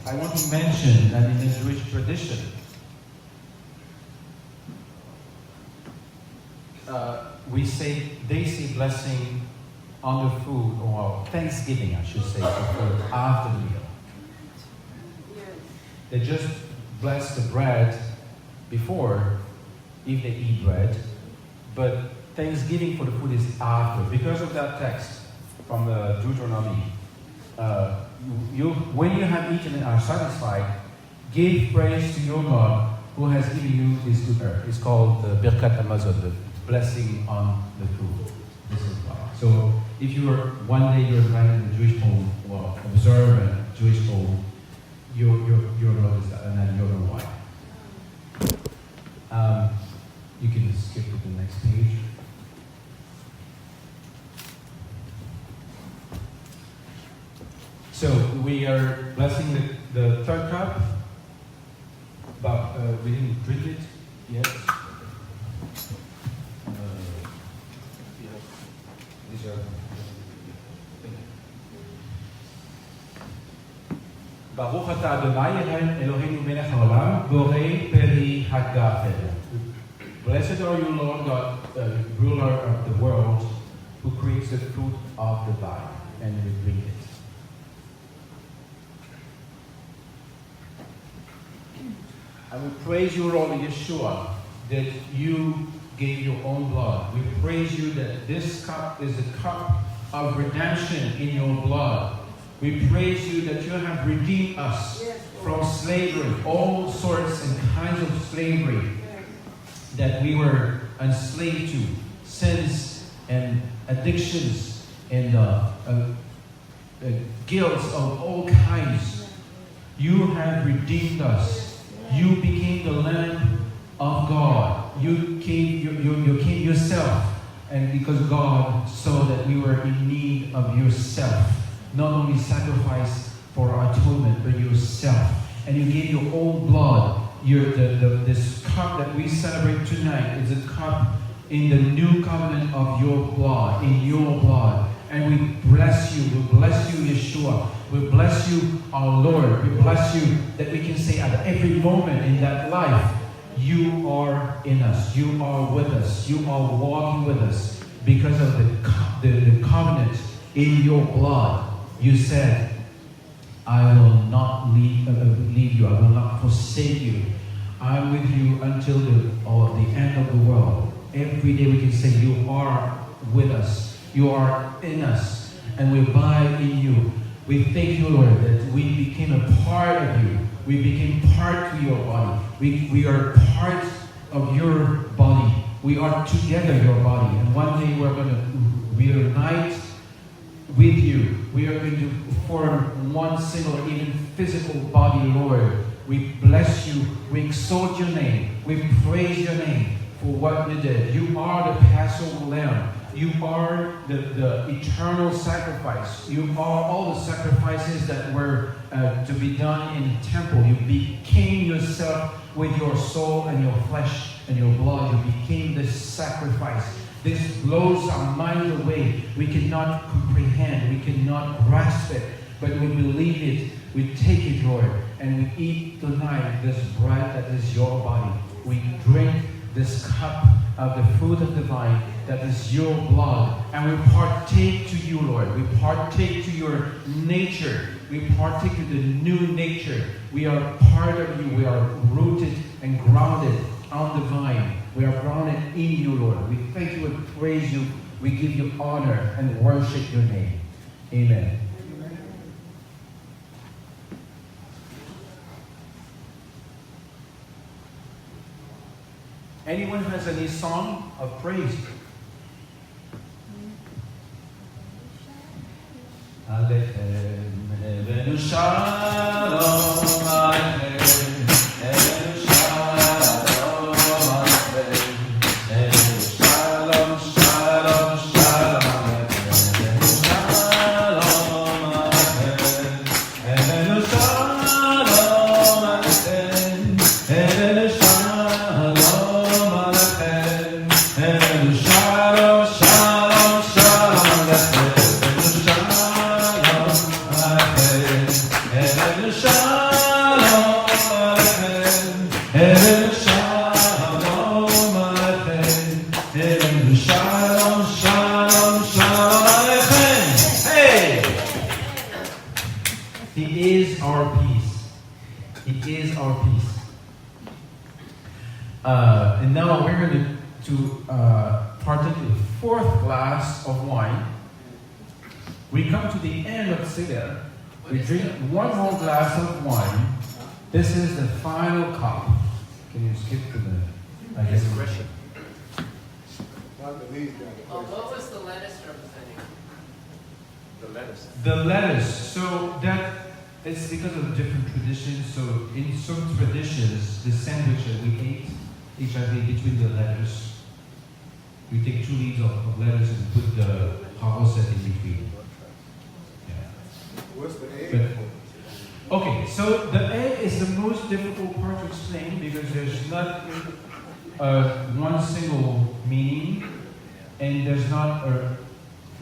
want to mention that in the Jewish tradition, they say blessing on the food, or thanksgiving, I should say, for food after the meal. they just bless the bread before, if they eat bread, but thanksgiving for the food is after. Because of that text from the Deuteronomy, when you have eaten and are satisfied, give praise to your God who has given you this good earth. It's called the Birkat Hamazon, the blessing on the food. This is God. So if you are one day you're invited in a Jewish home or observe a Jewish home, you'll notice that, and then you'll know why. You can skip to the next page. So we are blessing the third cup, but we didn't drink it yet. These are Baruch atah Adonai Eloheinu melech haolam, borei peri hagafel. Blessed are you, Lord God, ruler of the world, who creates the fruit of the vine, and we drink it. And we praise you, Lord Yeshua, that you gave your own blood. We praise you that this cup is a cup of redemption in your blood. We praise you that you have redeemed us from slavery, all sorts and kinds of slavery that we were enslaved to, sins and addictions and guilt of all kinds. You have redeemed us. You became the Lamb of God. You came yourself, and because God saw that we were in need of yourself, not only sacrifice for our atonement, but yourself. And you gave your own blood. This cup that we celebrate tonight is a cup in the new covenant of your blood, in your blood. And we bless you. We bless you, Yeshua. We bless you, our Lord. We bless you that we can say at every moment in that life, you are in us. You are with us. You are walking with us because of the covenant in your blood. You said, I will not leave you. I will not forsake you. I'm with you until the end of the world. Every day we can say, you are with us. You are in us. And we abide in you. We thank you, Lord, that we became a part of you. We became part of your body. We are part of your body. We are together your body. And one day we're going to reunite with you. We are going to form one single, even physical body, Lord. We bless you. We exalt your name. We praise your name for what you did. You are the Passover Lamb. You are the eternal sacrifice. You are all the sacrifices that were to be done in the temple. You became yourself with your soul and your flesh and your blood. You became this sacrifice. This blows our mind away. We cannot comprehend. We cannot grasp it. But we believe it. We take it, Lord. And we eat tonight this bread that is your body. We drink this cup of the fruit of the vine that is your blood. And we partake to you, Lord. We partake to your nature. We partake to the new nature. We are part of you. We are rooted and grounded on the vine. We are grounded in you, Lord. We thank you and praise you. We give you honor and worship your name. Amen. Anyone has any song of praise? Alechem, Shalom, Alechem, Shalom, Alechem, Shalom, Shalom, Shalom, Shalom, He is our peace. And now we're going to partake the fourth glass of wine. We come to the end of Seder. We drink one more glass of wine. This is the final cup. Can you skip to the, I guess, Question. Not the least guy. What was the lettuce representing? The lettuce. the lettuce. So that it's because of different traditions. So in some traditions, the sandwich that we ate, HIV between the lettuce, we take 2 leaves of lettuce and put the haroset in between. Yeah. What's the egg? But- Okay, so the egg is the most difficult part to explain because there's not one single meaning, and there's not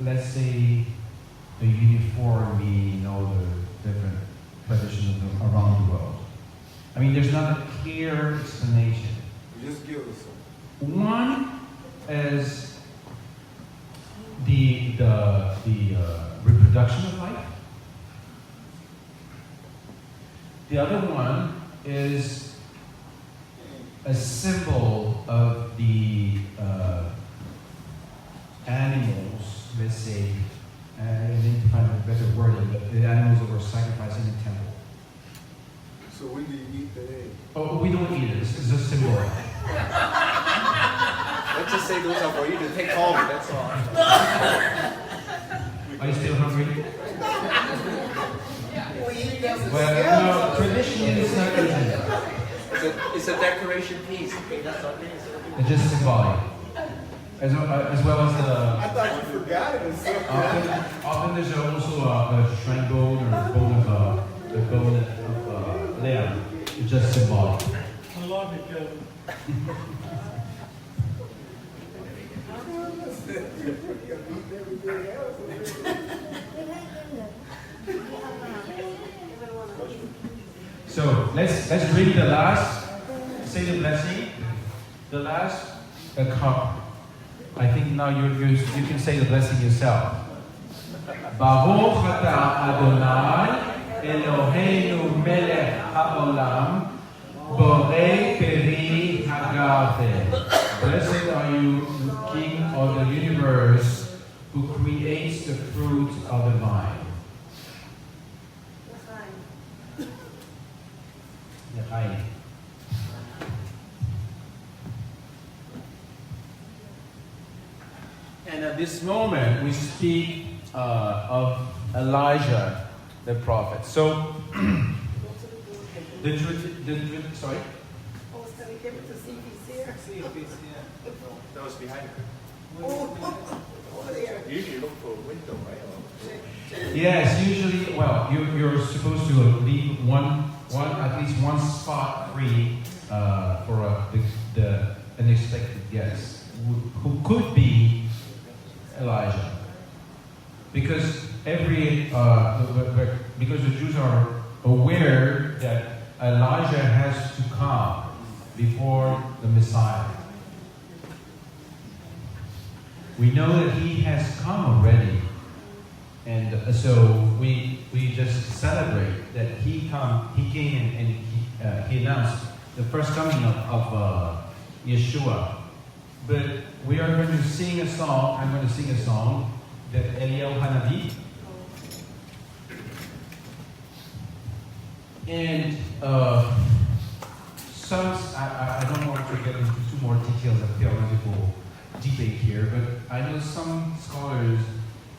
let's say, a uniform meaning in all the different traditions around the world. I mean, there's not a clear explanation. Just give us some. One is the reproduction of life. The other one is a symbol of the animals, let's say, I need to find a better wording, but the animals that were sacrificed in the temple. So when do you eat the egg? Oh, we don't eat it, it's a symbol. Let's just say those are for you to take home, that's all. Are you still hungry? Well, no, tradition is not easy. It's a decoration piece. It's just symbolic. As well as I thought you forgot it or something. often there's also a shrine bone or a bone of lamb. It's just symbolic. I love it, Kevin. So let's drink the last. Say the blessing. The last cup. I think now you can say the blessing yourself. Baruch atah Adonai Eloheinu melech haolam borei peri hagarte. Blessed are you, King of the universe, who creates the fruit of the vine. L'chaim. And at this moment, we speak of Elijah, the prophet. So, sorry? That was behind you. You usually look for a window, right? Yes, usually, well, you're supposed to leave at least one spot free for the unexpected guest, who could be Elijah. Because because the Jews are aware that Elijah has to come before the Messiah. We know that he has come already, and so we just celebrate that he came and he announced the first coming of Yeshua. But we are going to sing a song. I'm going to sing a song that Eliyahu Hanavi. And I don't want to get into too more details of theological debate here, but I know some scholars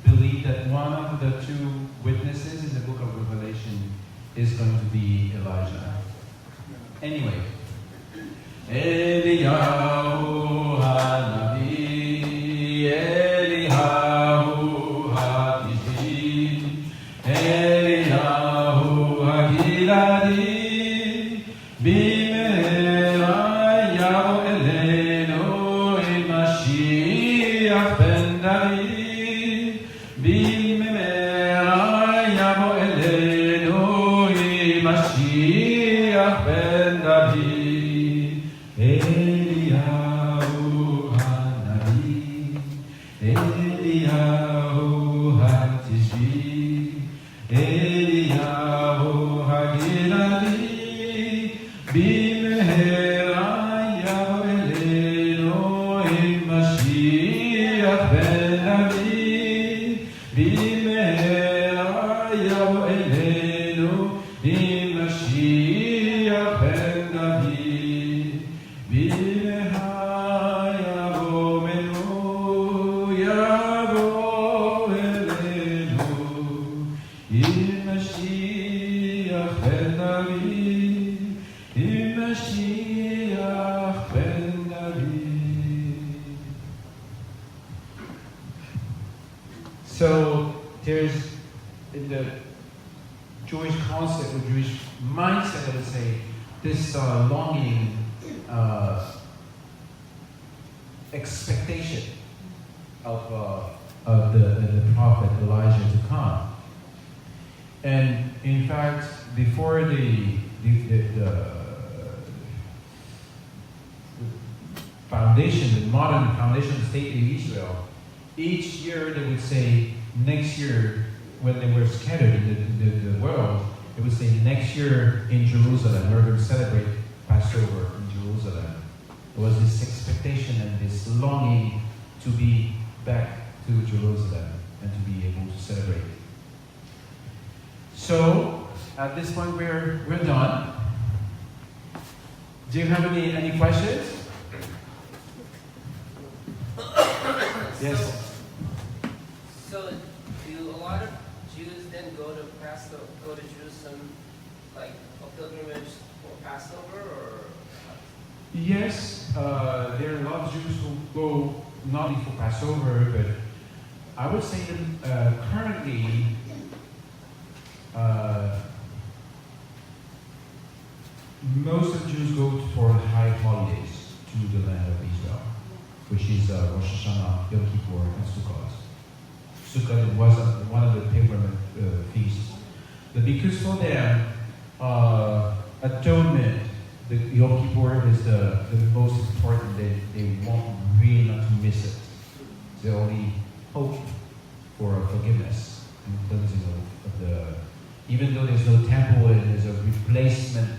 believe that one of the 2 witnesses in the book of Revelation is going to be Elijah. Anyway, Eliyahu Hanavi, Eliyahu Hatishi, Eliyahu Hagiladi, Bimera Yavo Eleno Mashiach ben David, Bimera Yavo Eleno Mashiach ben David. Eliyahu Hanavi, Eliyahu Hatishi, Eliyahu Hagiladi, ben David, bimehera yavo elenu, b'Mashiach ben David, bimehera yavo menu, yavo elenu, b'Mashiach ben David, b'Mashiach ben David. So there's in the Jewish concept or Jewish mindset, I would say, this longing, expectation of the prophet Elijah to come. And in fact, before the foundation, the modern foundation of the state of Israel, each year they would say, next year, when they were scattered in the world, they would say, next year in Jerusalem, we're going to celebrate Passover in Jerusalem. There was this expectation and this longing to be back to Jerusalem and to be able to celebrate. So, at this point, we're done. Do you have any questions? Yes. So do a lot of Jews then go to Jerusalem like a pilgrimage for Passover, or? Yes, there are a lot of Jews who go not only for Passover, but I would say that currently most of the Jews go for high holidays to the land of Israel, which is Rosh Hashanah, Yom Kippur, and Sukkot. Sukkot was one of the pilgrim feasts. But because for them, atonement, the Yom Kippur is the most important. They want really not to miss it. They only hope for forgiveness and cleansing of the. Even though there's no temple and there's a replacement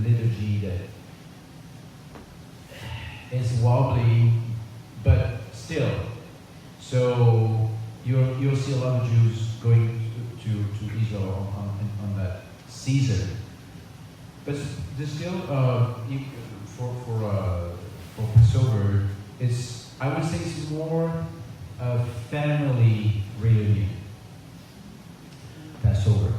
liturgy that is wobbly, but still. So you'll see a lot of Jews going to Israel on that season. But there's still for Passover, I would say it's more a family reunion. Passover.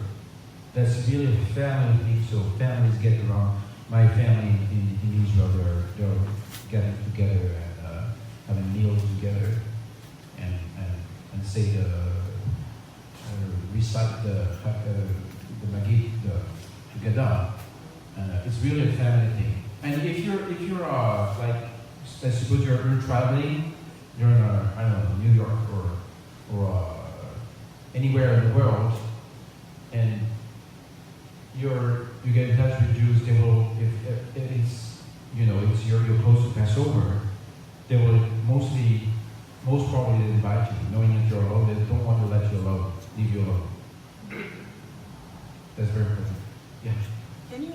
That's really a family thing. So families get around. My family in Israel, they're getting together and having meals together, and say recite the Magid together. It's really a family thing. And if you're like, let's suppose you're traveling, you're in I don't know, New York or anywhere in the world, and you get in touch with Jews, they will, if it's you're close to Passover, they will most probably invite you, knowing that you're alone. They don't want to let you alone, leave you alone. That's very important. Yeah. Can you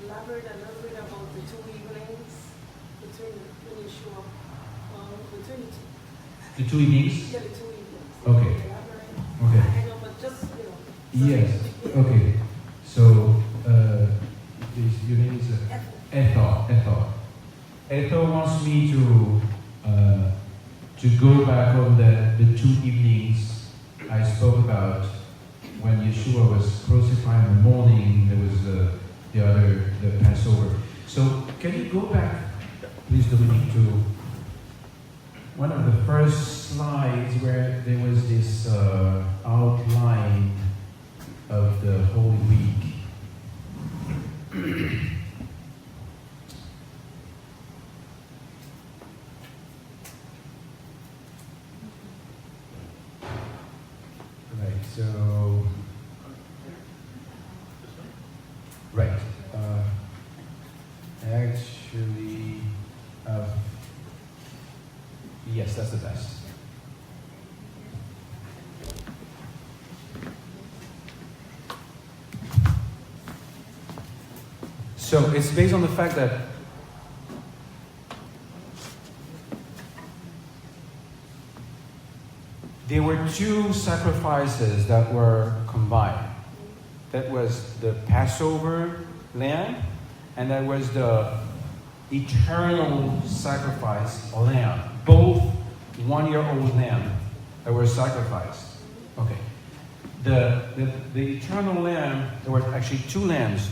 elaborate a little bit about the two evenings between when you show up, between The 2 evenings? yeah, the 2 evenings? Okay. Elaborate. Okay. I know, but just, Yes. Okay. So your name is Ethel. Ethel wants me to go back on the 2 evenings I spoke about when Yeshua was crucified in the morning. There was the Passover. So can you go back, please, Dominique, to one of the first slides where there was this outline of the Holy Week. Right, so right, actually, yes, that's the best. So it's based on the fact that there were two sacrifices that were combined. That was the Passover lamb, and that was the eternal sacrifice lamb. Both 1-year-old lamb that were sacrificed. Okay. The eternal lamb, there were actually 2 lambs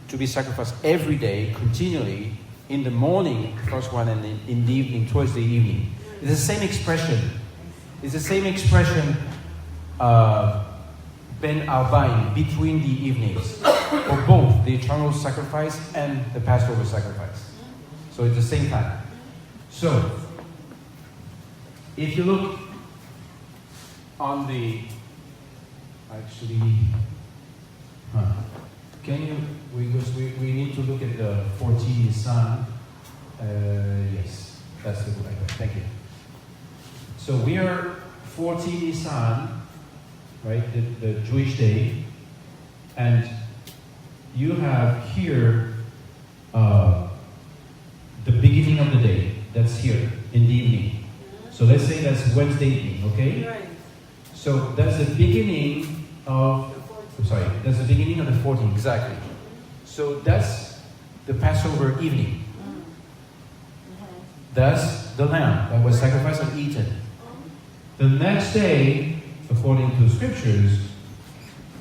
to be sacrificed every day, continually, in the morning, the first one, and in the evening, towards the evening. It's the same expression. It's the same expression, Ben Arbaim, between the evenings, for both the eternal sacrifice and the Passover sacrifice. So it's the same time. So, if you look on the, actually, can you, we need to look at the 14 Nisan. Yes, that's the right way. Thank you. So we are 14 Nisan, right, the Jewish day, and you have here the beginning of the day. That's here in the evening. So let's say that's Wednesday evening, okay? Right. So that's the beginning of, that's the beginning of the 14th, exactly. So that's the Passover evening. That's the lamb that was sacrificed and eaten. The next day, according to scriptures,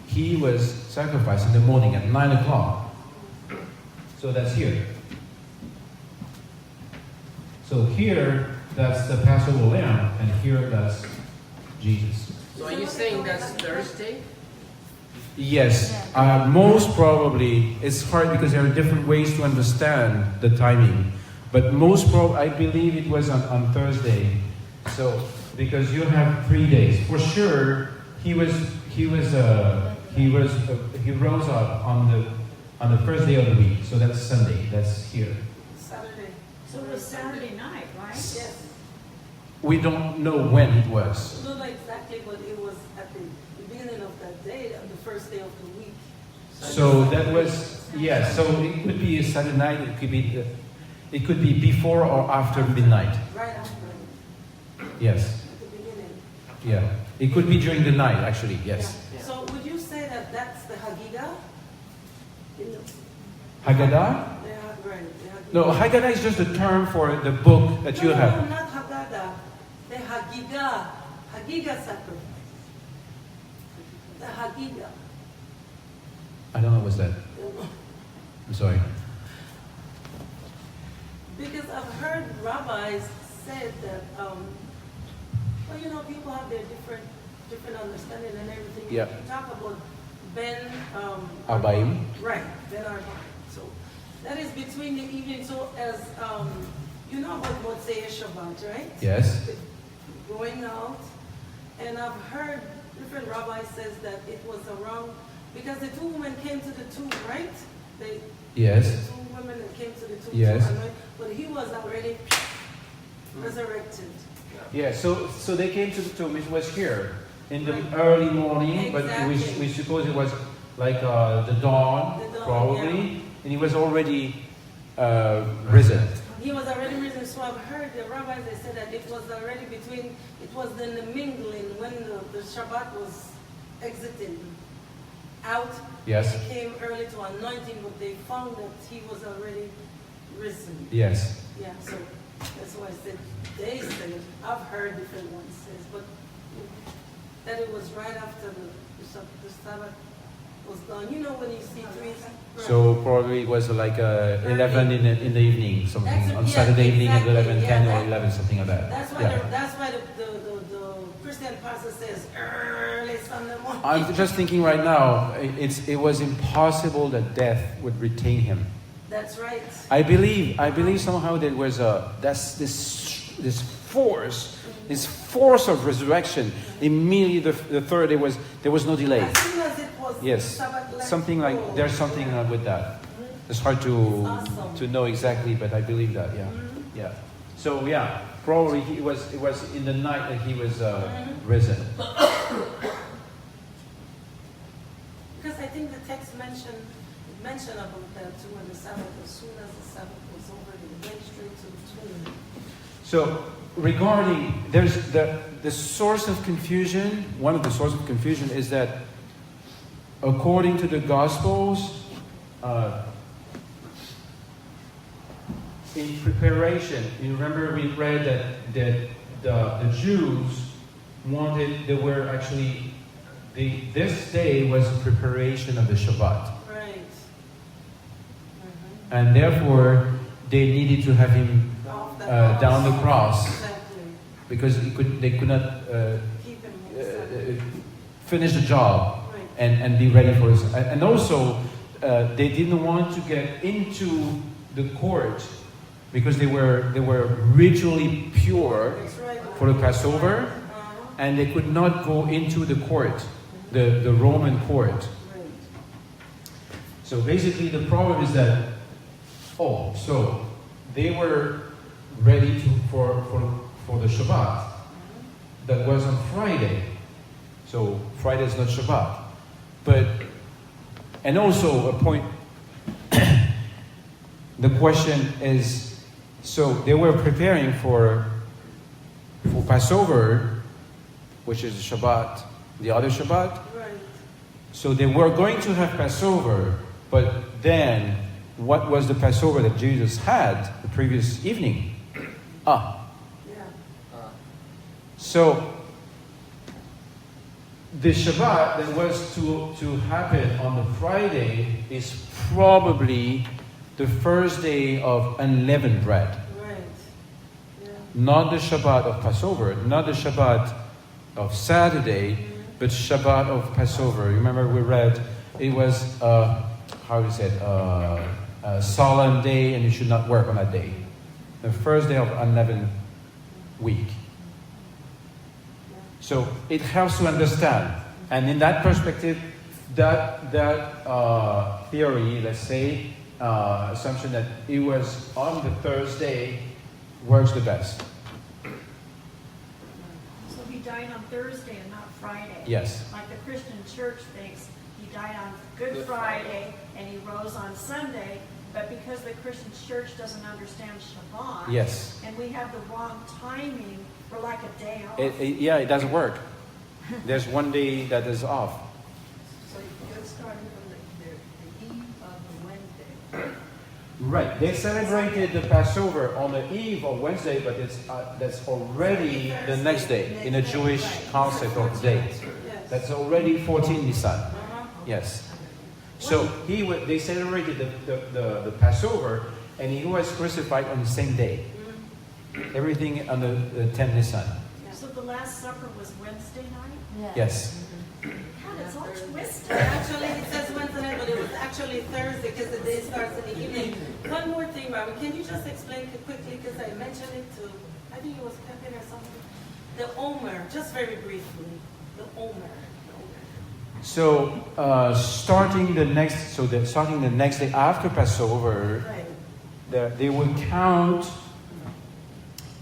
he was sacrificed in the morning at 9 o'clock. So that's here. So here, that's the Passover lamb, and here, that's Jesus. So are you saying that's Thursday? Yes, most probably, it's hard because there are different ways to understand the timing. But most probably, I believe it was on Thursday. So, because you have 3 days. For sure, he rose up on the first day of the week. So that's Sunday, that's here. Saturday. So it was Saturday night, right? Yes. We don't know when it was. Not exactly, but it was at the beginning of that day, on the first day of the week. So that was, yes, so it could be a Saturday night, it could be before or after midnight. Right after, Yes, at the beginning. yeah. It could be during the night, actually, yes. Yeah. So would you say that that's the Haggadah? Haggadah? No, Haggadah is just a term for the book that you have. No, not Haggadah. The Haggadah. Haggadah sacrifice. The Haggadah. I don't know what's that. I'm sorry. Because I've heard rabbis say that, well, you know, people have their different understanding and everything. Yeah. You talk about Ben Arbaim. Right, Ben Arbaim. So that is between the evening. So as you know about Motzei Shabbat, right? Yes. Going out, and I've heard different rabbis says that it was around because the 2 women came to the tomb, right? Yes. The 2 women that came to the tomb. Yes. But he was already resurrected. Yeah, so they came to the tomb. It was here in the early morning, but Exactly. we suppose it was like the dawn, The dawn, probably, yeah. and he was already risen. He was already risen. So I've heard the rabbis, they said that it was already between, it was in the mingling when the Shabbat was exiting out. Yes. They came early to anointing, but they found that he was already risen. Yes. Yeah, so that's why I said, they said, I've heard different ones says, but that it was right after the Sabbath was done. You know when you see trees. So probably it was like 11 in the evening, something on Yeah, Saturday evening at exactly. 11, Yeah, 10 or that- 11, something like that. That's why, Yeah. that's why the Christian pastor says early Sunday morning. I'm just thinking right now, it was impossible that death would retain him. That's right. I believe somehow there was this force of resurrection. Immediately the third day there was no delay. As soon as it was Yes, Sabbath left something like go. there's something with that. It's hard to Awesome. to know exactly, but I believe that. Yeah, yeah. So yeah, probably it was in the night that he was risen. Because I think the text mentioned about that too on the Sabbath. As soon as the Sabbath was over, they went straight to the tomb. So regarding, there's the source of confusion, one of the sources of confusion is that according to the Gospels, in preparation, you remember we read that the Jews wanted, they were actually, this day was preparation of the Shabbat. Right. And therefore, they needed to have him Off the down the cross Exactly. because they could not Keep him. finish the job Right. and be ready for his. And also, they didn't want to get into the court because they were ritually pure That's right. for the Passover, and they could not go into the court, the Roman court. Right. So basically, the problem is that so they were ready for the Shabbat that was on Friday. So Friday is not Shabbat, and also a point. The question is, so they were preparing for Passover, which is Shabbat, the other Shabbat. Right. So they were going to have Passover, but then what was the Passover that Jesus had the previous evening? Yeah. So the Shabbat that was to happen on the Friday is probably the first day of unleavened bread. Right. Yeah. Not the Shabbat of Passover, not the Shabbat of Saturday, but Shabbat of Passover. Remember we read, it was, how is it, a solemn day and you should not work on that day. The first day of unleavened week. So it helps to understand. And in that perspective, that theory, let's say, assumption that it was on the Thursday works the best. So he died on Thursday and not Friday. Yes. Like the Christian church thinks he died on Good Friday and he rose on Sunday, but because the Christian church doesn't understand Shabbat, Yes. and we have the wrong timing, we're like a day off. It doesn't work. There's one day that is off. So you're starting from the eve of the Wednesday. Right. They celebrated the Passover on the eve of Wednesday, but that's already the next day in a Jewish concept of date. Yes. That's already 14 Nisan. Yes. So they celebrated the Passover, and he was crucified on the same day. Everything on the 10 Nisan. So the Last Supper was Wednesday night? Yes. God, it's all twisted. Actually, it says Wednesday night, but it was actually Thursday because the day starts in the evening. One more thing, Robert, can you just explain quickly, because I mentioned it to, I think it was Pepe or something, the Omer, just very briefly, the Omer. So starting the next day after Passover, Right. they would count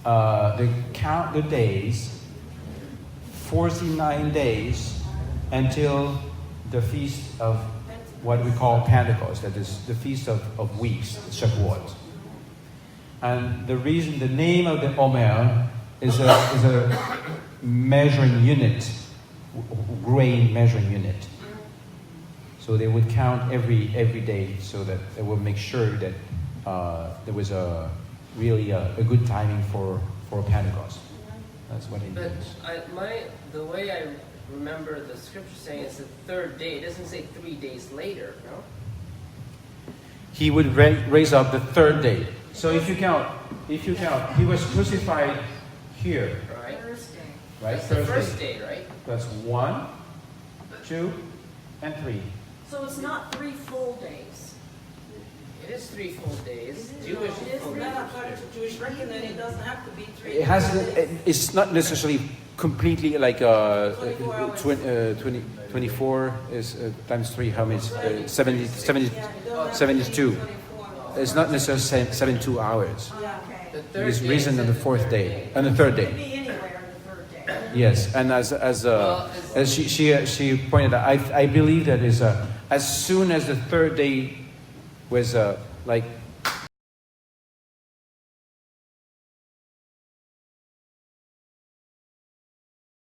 the days, 49 days, until the feast of what we call Pentecost, that is the feast of weeks, Shavuot. And the name of the Omer is a measuring unit, grain measuring unit. So they would count every day, so that they would make sure that there was really a good timing for Pentecost. That's what it But means. the way I remember the scripture saying it's the third day. It doesn't say 3 days later, no? He would raise up the third day. So if you count, he was crucified here, Right? Thursday. right? That's the Thursday. first day, right? That's 1, 2, and 3. So it's not 3 full days. It is 3 full days. It is. Jewish It is full three. days. Not according to Jewish reckoning, it doesn't have to be 3 It has. days. It's not necessarily completely like 24 hours. 24 is times 3. How many? 70, Yeah, it doesn't have to be 72. 24. It's not necessarily 72 hours. Yeah. Okay. The third It's day risen is on the fourth day, on the third It could day. be anywhere on the third day. Yes, and as she pointed out, I believe that is as soon as the third day was like